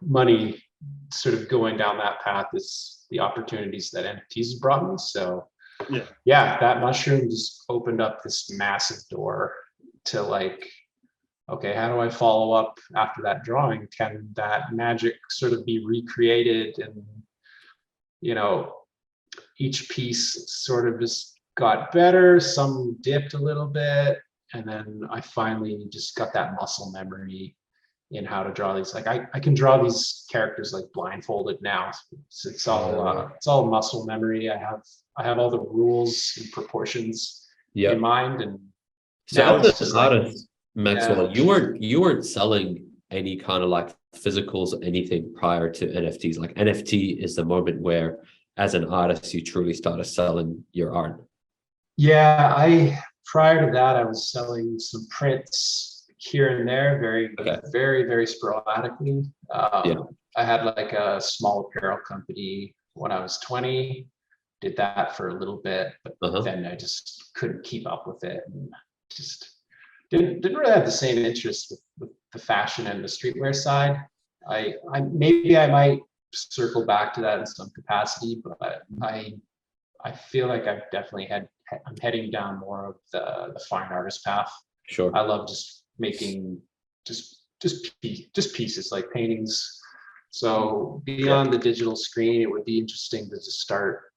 money sort of going down that path as the opportunities that NFTs brought me. So yeah, that mushroom just opened up this massive door to like, okay, how do I follow up after that drawing? Can that magic sort of be recreated? And each piece sort of just got better, some dipped a little bit, and then I finally just got that muscle memory in how to draw these. Like I can draw these characters like blindfolded now. It's all muscle memory. I have all the rules and proportions in mind, and so now it's as just an artist, Maxwell, yeah. you weren't selling any kind of like physicals or anything prior to NFTs. Like NFT is the moment where, as an artist, you truly started selling your art. Yeah, prior to that, I was selling some prints here and there, very, very sporadically. I had like a small apparel company when I was 20, did that for a little bit, but then I just couldn't keep up with it, and just didn't really have the same interest with the fashion and the streetwear side. I maybe I might circle back to that in some capacity, but I feel like I've definitely I'm heading down more of the fine artist path. Sure. I love just making just pieces like paintings, So beyond the digital screen, it would be interesting to just start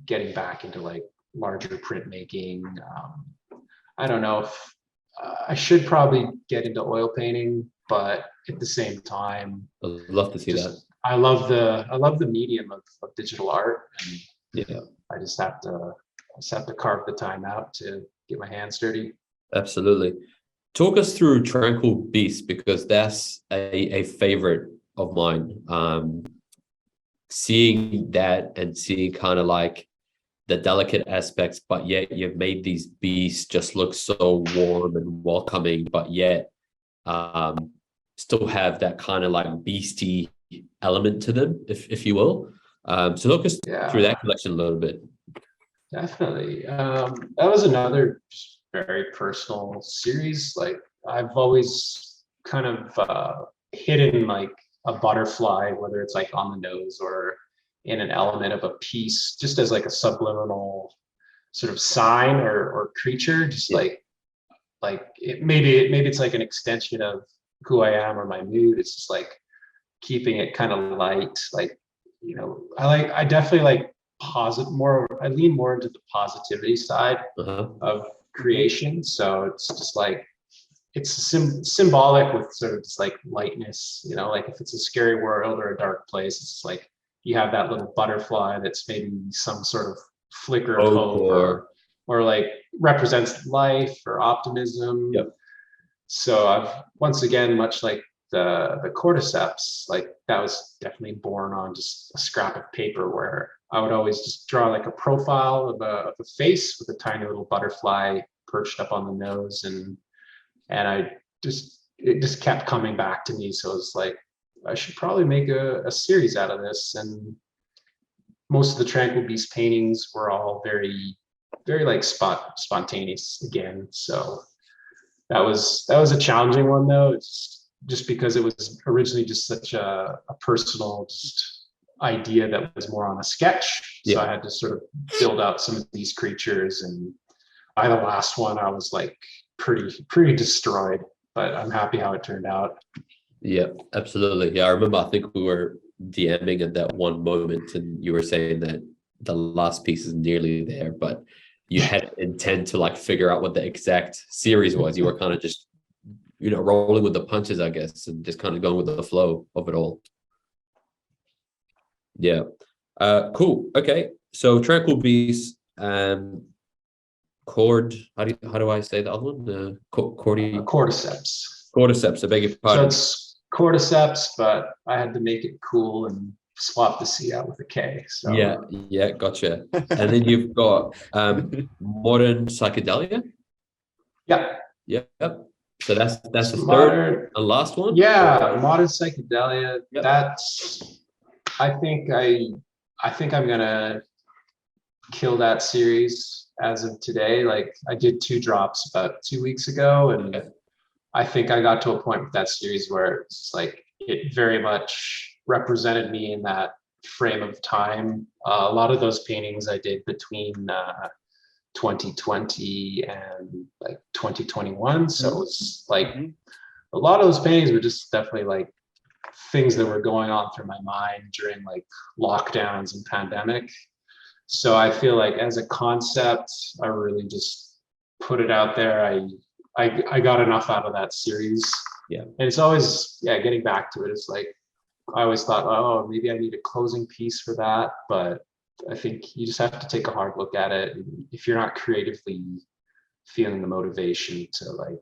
getting back into like larger printmaking. I don't know if I should probably get into oil painting, but at the same time, I'd love to see that. I love the medium of digital art, and Yeah, I just have to carve the time out to get my hands dirty. absolutely. Talk us through Tranquil Beast, because that's a favorite of mine. Seeing that and seeing kind of like the delicate aspects, but yet you've made these beasts just look so warm and welcoming, but yet still have that kind of like beastie element to them, if you will. So talk us through that collection a little bit. Definitely. That was another just very personal series. Like I've always kind of hidden like a butterfly, whether it's like on the nose or in an element of a piece, just as like a subliminal sort of sign or creature, just like maybe it's like an extension of who I am or my mood. It's just like keeping it kind of light. Like, I definitely like I lean more into the positivity side of creation. So it's just like it's symbolic with sort of just like lightness, like if it's a scary world or a dark place, it's like you have that little butterfly that's maybe some sort of flicker of hope or like represents life or optimism. Yep. So I've once again, much like the cordyceps, like that was definitely born on just a scrap of paper where I would always just draw like a profile of a face with a tiny little butterfly perched up on the nose, and it just kept coming back to me. So it's like I should probably make a series out of this. And most of the Tranquil Beast paintings were all very, very like spontaneous again. So that was a challenging one though. It's just because it was originally just such a personal just idea that was more on a sketch. So I had to sort of build out some of these creatures, and by the last one I was like pretty destroyed, but I'm happy how it turned out. Yeah, absolutely. Yeah, I remember, I think we were DMing at that one moment and you were saying that the last piece is nearly there, but you had intent to like figure out what the exact series was. You were kind of just, rolling with the punches, I guess, and just kind of going with the flow of it all. Yeah. Cool. Okay. So Tranquil Beast, how do I say the other one? Cordyceps. Cordyceps, I beg your pardon. So it's cordyceps, but I had to make it cool and swap the C out with a K. So yeah, gotcha. And then you've got modern psychedelia. Yep. So that's the third and last one. Yeah, modern psychedelia. Yep. That's I think I'm gonna kill that series as of today. Like I did 2 drops about 2 weeks ago, and I think I got to a point with that series where it's like it very much represented me in that frame of time. A lot of those paintings I did between 2020 and like 2021. So it was like a lot of those paintings were just definitely like things that were going on through my mind during like lockdowns and pandemic. So I feel like as a concept, I really just put it out there. I got enough out of that series. Yeah. And it's always, getting back to it. It's like, I always thought, oh, maybe I need a closing piece for that. But I think you just have to take a hard look at it. And if you're not creatively feeling the motivation to like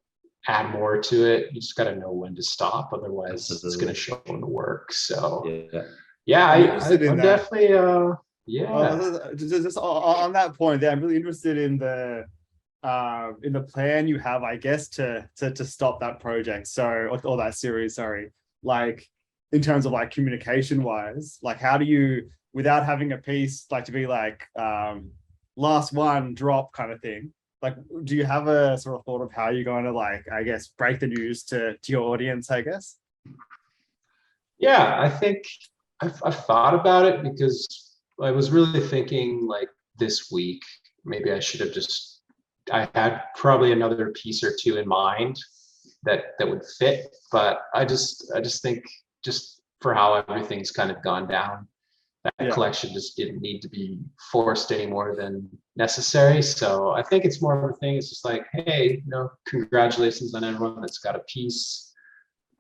add more to it, you just got to know when to stop. Otherwise, it's going to show in the work. So I'm definitely, just on that point there, I'm really interested in the plan you have, I guess, to stop that project. So, or that series, sorry. Like in terms of like communication wise, like how do you, without having a piece like to be like last one drop kind of thing, like do you have a sort of thought of how you're going to like, I guess, break the news to your audience, I guess? Yeah, I think I've thought about it because I was really thinking like this week, maybe I had probably another piece or 2 in mind that would fit, but I just think just for how everything's kind of gone down. That collection just didn't need to be forced any more than necessary. So I think it's more of a thing. It's just like, hey, congratulations on everyone that's got a piece.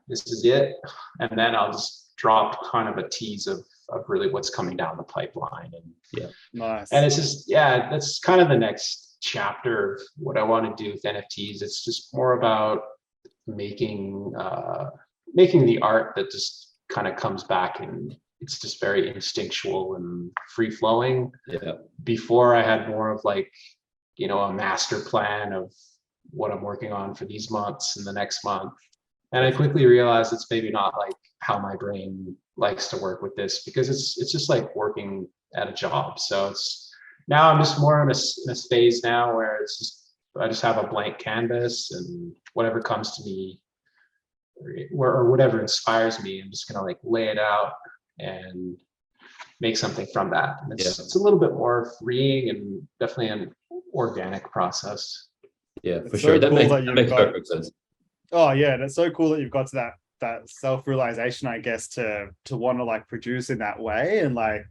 This is it. And then I'll just drop kind of a tease of really what's coming down the pipeline. And nice. And it's just, that's kind of the next chapter of what I want to do with NFTs. It's just more about making the art that just kind of comes back, and it's just very instinctual and free flowing. Before I had more of like, a master plan of what I'm working on for these months and the next month. And I quickly realized it's maybe not like how my brain likes to work with this, because it's just like working at a job. So now I'm just more in a phase now where I just have a blank canvas, and whatever comes to me or whatever inspires me, I'm just gonna like lay it out and make something from that. And it's a little bit more freeing and definitely an organic process. Yeah, for sure. That makes perfect sense. Oh yeah, and it's so cool that you've got to that self-realization, I guess, to want to like produce in that way. And like,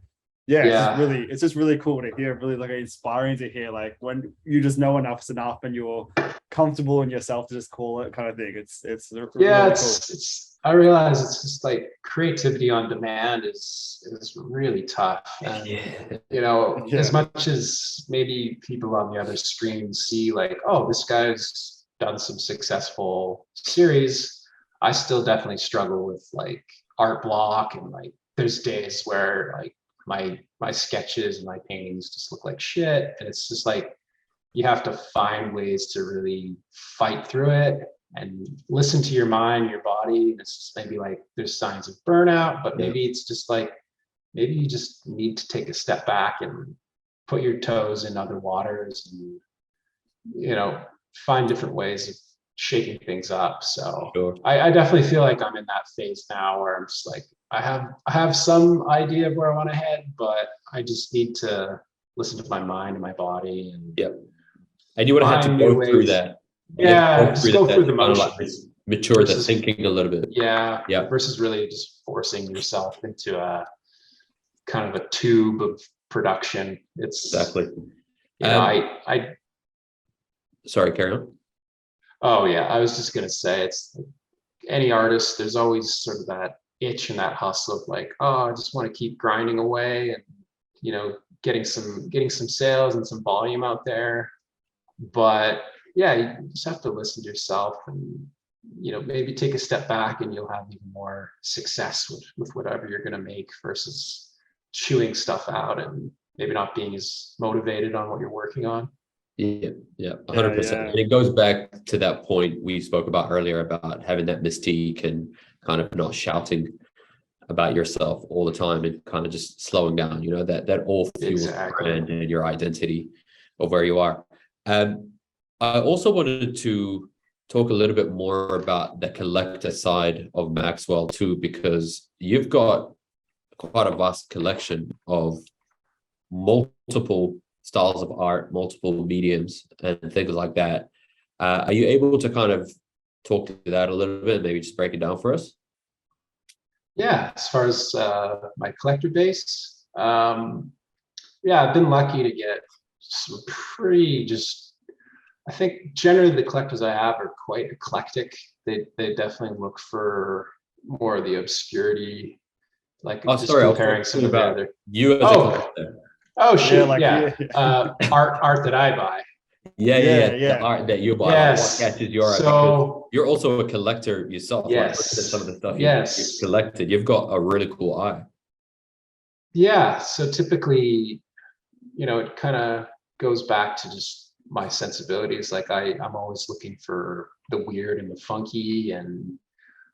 it's just really cool to hear, really like inspiring to hear, like when you just know enough's enough and you're comfortable in yourself to just call it, kind of thing. It's really cool. I realize it's just like creativity on demand is really tough. And as much as maybe people on the other screen see like, oh, this guy's done some successful series, I still definitely struggle with like art block, and like there's days where like my sketches and my paintings just look like shit, and it's just like you have to find ways to really fight through it and listen to your mind, your body. And it's just maybe like there's signs of burnout, but maybe it's just like maybe you just need to take a step back and put your toes in other waters and find different ways of shaking things up. So I definitely feel like I'm in that phase now where I'm just like, I have some idea of where I want to head, but I just need to listen to my mind and my body. And and you would have had to go through that. Just go through the motions. Like mature the thinking a little bit. Versus really just forcing yourself into a kind of a tube of production. It's exactly. Sorry, carry on. Oh yeah, I was just gonna say, it's like any artist, there's always sort of that itch and that hustle of like, oh, I just want to keep grinding away and getting some sales and some volume out there. But you just have to listen to yourself and maybe take a step back, and you'll have even more success with whatever you're gonna make, versus chewing stuff out and maybe not being as motivated on what you're working on. 100%. And it goes back to that point we spoke about earlier about having that mystique and kind of not shouting about yourself all the time, and kind of just slowing down, that all fuels your brand and your identity of where you are. I also wanted to talk a little bit more about the collector side of Maxwell too, because you've got quite a vast collection of multiple styles of art, multiple mediums and things like that. Are you able to kind of talk to that a little bit, maybe just break it down for us? As far as my collector base, I've been lucky to get some pretty I think generally the collectors I have are quite eclectic. They definitely look for more of the obscurity, like comparing some of the other. You as a collector. Oh shit! Art that I buy. The art that you buy. Yes. What catches your eye? So you're also a collector yourself. Yes. Like, some of the stuff you've collected. You've got a really cool eye. Yeah. So typically, it kind of goes back to just my sensibilities. Like I'm always looking for the weird and the funky, and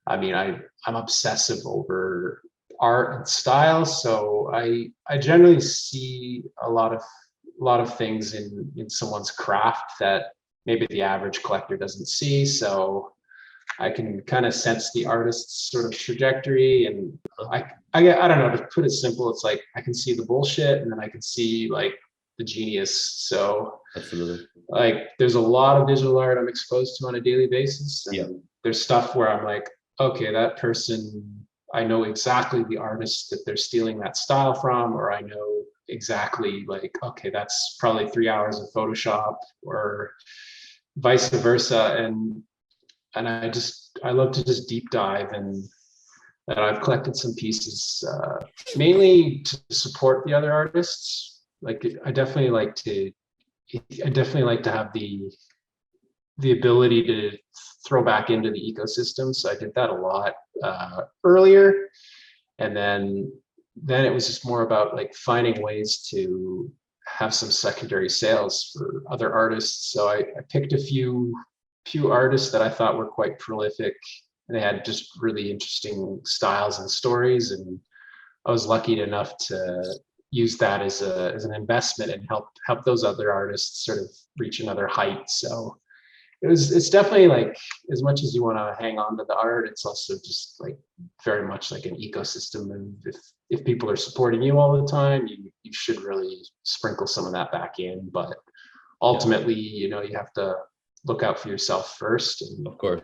I mean I'm obsessive over art and style. So I generally see a lot of things in someone's craft that maybe the average collector doesn't see. So I can kind of sense the artist's sort of trajectory, and I don't know, to put it simple, it's like I can see the bullshit and then I can see like the genius. So absolutely, like there's a lot of digital art I'm exposed to on a daily basis. There's stuff where I'm like, okay, that person I know exactly the artist that they're stealing that style from, or I know exactly like, okay, that's probably 3 hours of Photoshop, or vice versa. And I love to just deep dive, and I've collected some pieces, mainly to support the other artists. Like I definitely like to have the ability to throw back into the ecosystem. So I did that a lot earlier, and then it was just more about like finding ways to have some secondary sales for other artists. So I picked a few artists that I thought were quite prolific, and they had just really interesting styles and stories, and I was lucky enough to use that as an investment and help those other artists sort of reach another height. So it's definitely like, as much as you want to hang on to the art, it's also just like very much like an ecosystem move. If people are supporting you all the time, you should really sprinkle some of that back in. But ultimately, you have to look out for yourself first, and Of course.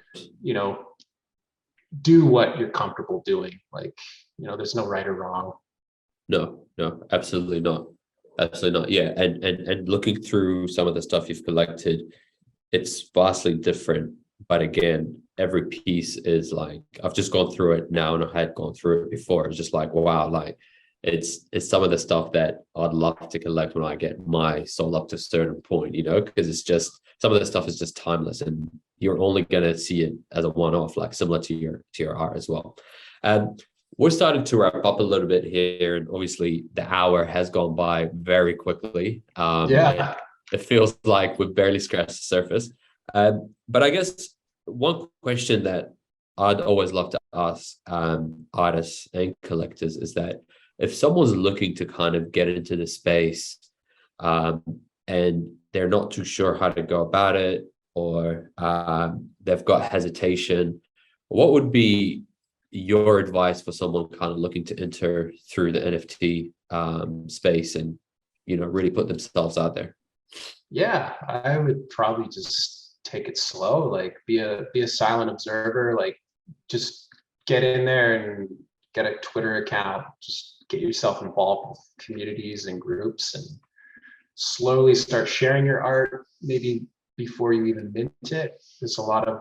Do what you're comfortable doing. Like, there's no right or wrong. No, absolutely not. Absolutely not. Yeah. And looking through some of the stuff you've collected, it's vastly different. But again, every piece is like, I've just gone through it now, and I had gone through it before. It's just like, wow, like it's some of the stuff that I'd love to collect when I get my soul up to a certain point, because it's just, some of the stuff is just timeless, and you're only going to see it as a one-off, like similar to your art as well. We're starting to wrap up a little bit here, and obviously the hour has gone by very quickly. Yeah. It feels like we've barely scratched the surface. But I guess one question that I'd always love to ask artists and collectors is that if someone's looking to kind of get into the space, and they're not too sure how to go about it, or they've got hesitation, what would be your advice for someone kind of looking to enter through the NFT space and really put themselves out there? Yeah, I would probably just take it slow, like be a silent observer, like just get in there and get a Twitter account, just get yourself involved with communities and groups, and slowly start sharing your art, maybe before you even mint it. There's a lot of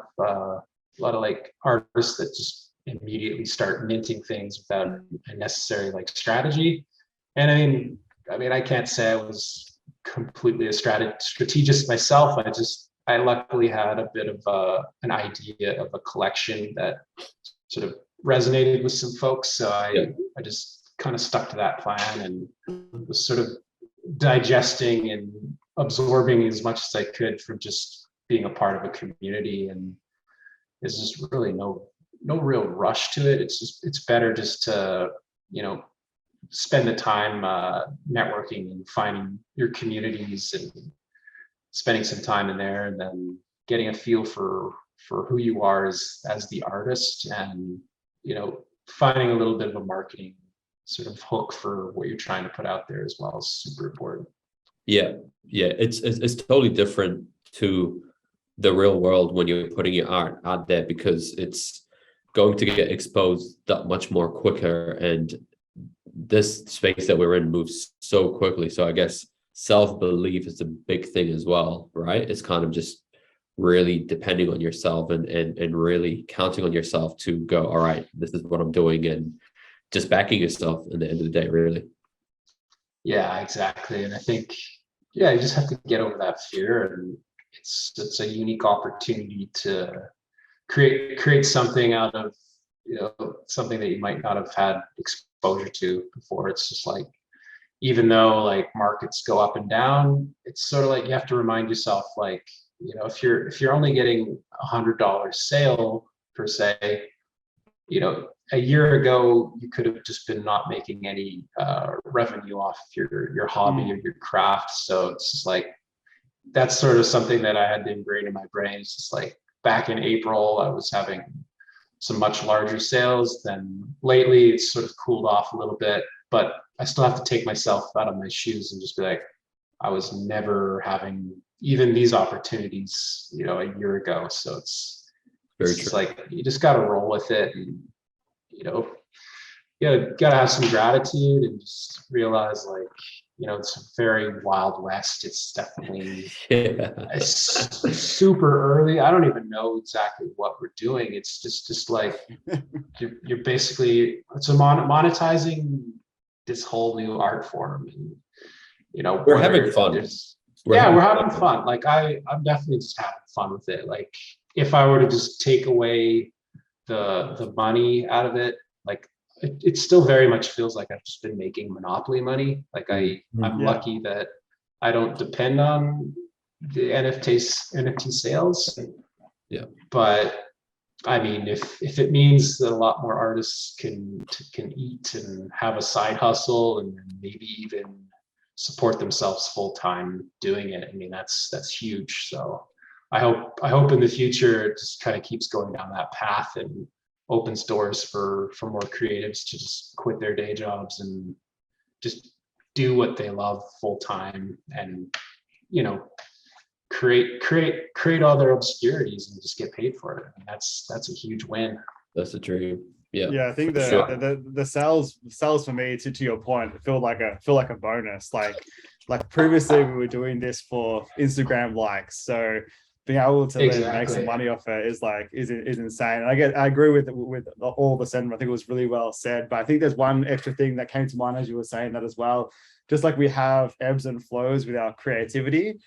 like artists that just immediately start minting things without a necessary like strategy. And I mean, I can't say I was completely a strategist myself. I luckily had a bit of an idea of a collection that sort of resonated with some folks. So I just kind of stuck to that plan and was sort of digesting and absorbing as much as I could from just being a part of a community. And there's just really no real rush to it. It's better just to, spend the time networking and finding your communities and spending some time in there, and then getting a feel for who you are as the artist, and finding a little bit of a marketing sort of hook for what you're trying to put out there as well is super important. Yeah, it's totally different to the real world when you're putting your art out there, because it's going to get exposed that much more quicker, and this space that we're in moves so quickly. So I guess self-belief is a big thing as well, right? It's kind of just really depending on yourself and really counting on yourself to go, all right, this is what I'm doing, and just backing yourself at the end of the day, really. Yeah, exactly. And I think, you just have to get over that fear, and it's a unique opportunity to create something out of something that you might not have had exposure to before. It's just like, even though like markets go up and down, it's sort of like you have to remind yourself, like, if you're only getting $100 sale per se, a year ago you could have just been not making any revenue off your hobby or your craft. So it's just like, that's sort of something that I had to ingrain in my brain. It's just like, back in April I was having some much larger sales. Then lately it's sort of cooled off a little bit, but I still have to take myself out of my shoes and just be like, I was never having even these opportunities, a year ago. So it's Very just true. like, you just got to roll with it, and gotta have some gratitude and just realize, like, it's a very wild west. It's definitely Yeah. it's super early. I don't even know exactly what we're doing. It's just like you're basically monetizing this whole new art form, and We're having fun. we're having fun. Like I'm definitely just having fun with it. Like if I were to just take away the money out of it, like it still very much feels like I've just been making monopoly money. Like I'm Yeah. lucky that I don't depend on the NFT sales. Yeah. But I mean, if it means that a lot more artists can eat and have a side hustle and maybe even support themselves full time doing it, I mean that's huge. So I hope in the future it just kind of keeps going down that path and opens doors for more creatives to just quit their day jobs and just do what they love full time, and create all their obscurities and just get paid for it. I mean, that's a huge win. That's the dream. Yeah. Yeah, I think the sales for me, to your point, feel like a bonus. Like previously we were doing this for Instagram likes, so being able to then make some money off it is insane. And I agree with all the sentiment. I think it was really well said. But I think there's one extra thing that came to mind as you were saying that as well. Just like we have ebbs and flows with our creativity,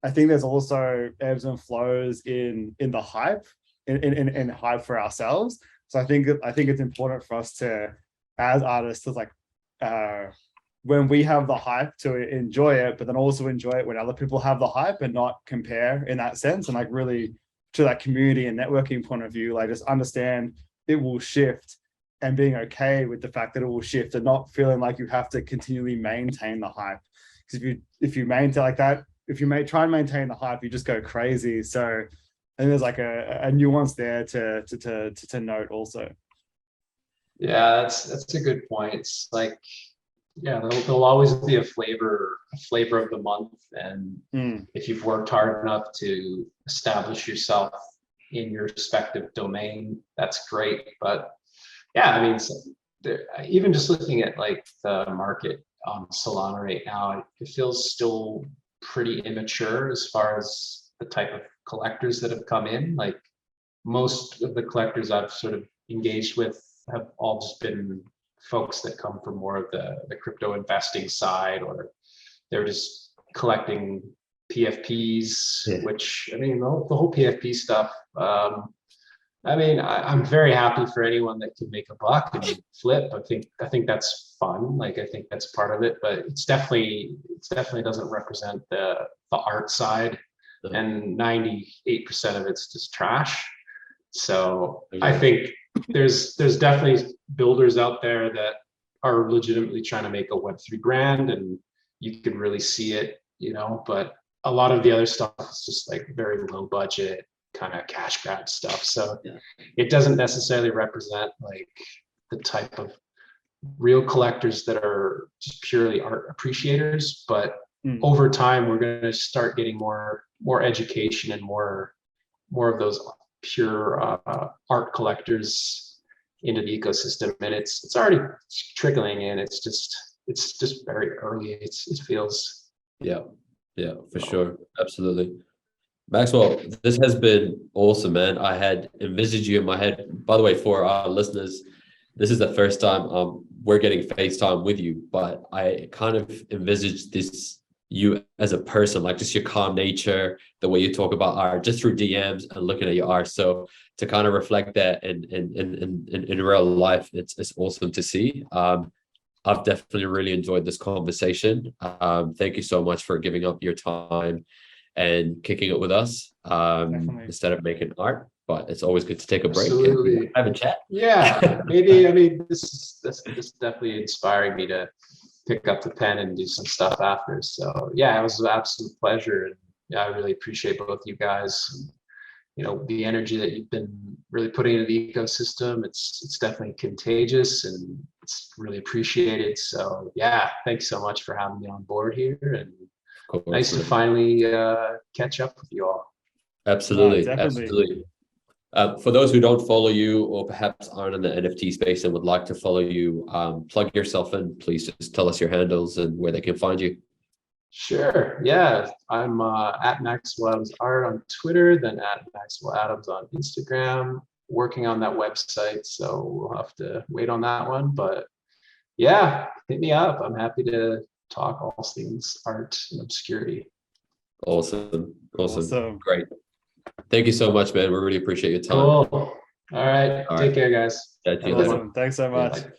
I think there's also ebbs and flows in the hype, in hype for ourselves. So I think it's important for us to, as artists, to like when we have the hype, to enjoy it, but then also enjoy it when other people have the hype and not compare in that sense. And like really to that community and networking point of view, like just understand it will shift and being okay with the fact that it will shift and not feeling like you have to continually maintain the hype. Because if you maintain like that, if you try and maintain the hype, you just go crazy. So I think there's like a nuance there to note also. Yeah, that's a good point. It's like, yeah, there'll always be a flavor of the month, and if you've worked hard enough to establish yourself in your respective domain, that's great. But yeah, I mean, even just looking at like the market on Solana right now, it feels still pretty immature as far as the type of collectors that have come in. Like most of the collectors I've sort of engaged with have all just been folks that come from more of the crypto investing side, or they're just collecting PFPs, which I mean, the whole PFP stuff. I mean, I'm very happy for anyone that can make a buck and flip. I think that's fun. Like I think that's part of it, but it definitely doesn't represent the art side, and 98% of it's just trash. So I think there's definitely builders out there that are legitimately trying to make a Web3 brand, and you can really see it, but a lot of the other stuff is just like very low budget kind of cash grab stuff. So it doesn't necessarily represent like the type of real collectors that are just purely art appreciators. But over time, we're going to start getting more education and more of those pure art collectors into the ecosystem, and it's already trickling in. It's just very early. It feels. Yeah, for sure, absolutely. Maxwell, this has been awesome, man. I had envisaged you in my head. By the way, for our listeners, this is the first time we're getting FaceTime with you, but I kind of envisaged you as a person, like just your calm nature, the way you talk about art, just through DMs and looking at your art. So to kind of reflect that in real life, it's awesome to see. I've definitely really enjoyed this conversation. Thank you so much for giving up your time and kicking it with us instead of making art. But it's always good to take a break and have a chat. Yeah, maybe. I mean, this definitely inspiring me to pick up the pen and do some stuff after. So yeah, it was an absolute pleasure, and yeah, I really appreciate both you guys. The energy that you've been really putting into the ecosystem. It's definitely contagious, and it's really appreciated. So yeah, thanks so much for having me on board here, and nice to finally catch up with you all. Absolutely, definitely. absolutely. For those who don't follow you or perhaps aren't in the NFT space and would like to follow you, plug yourself in. Please just tell us your handles and where they can find you. Sure. Yeah, I'm at Maxwell Adams Art on Twitter, then at Maxwell Adams on Instagram. Working on that website, so we'll have to wait on that one. But yeah, hit me up. I'm happy to talk all things art and obscurity. Awesome. Great. Thank you so much, man. We really appreciate your time. Cool. All right. Take care, guys. Chat to you Have a good later. one. Thanks so much. Bye.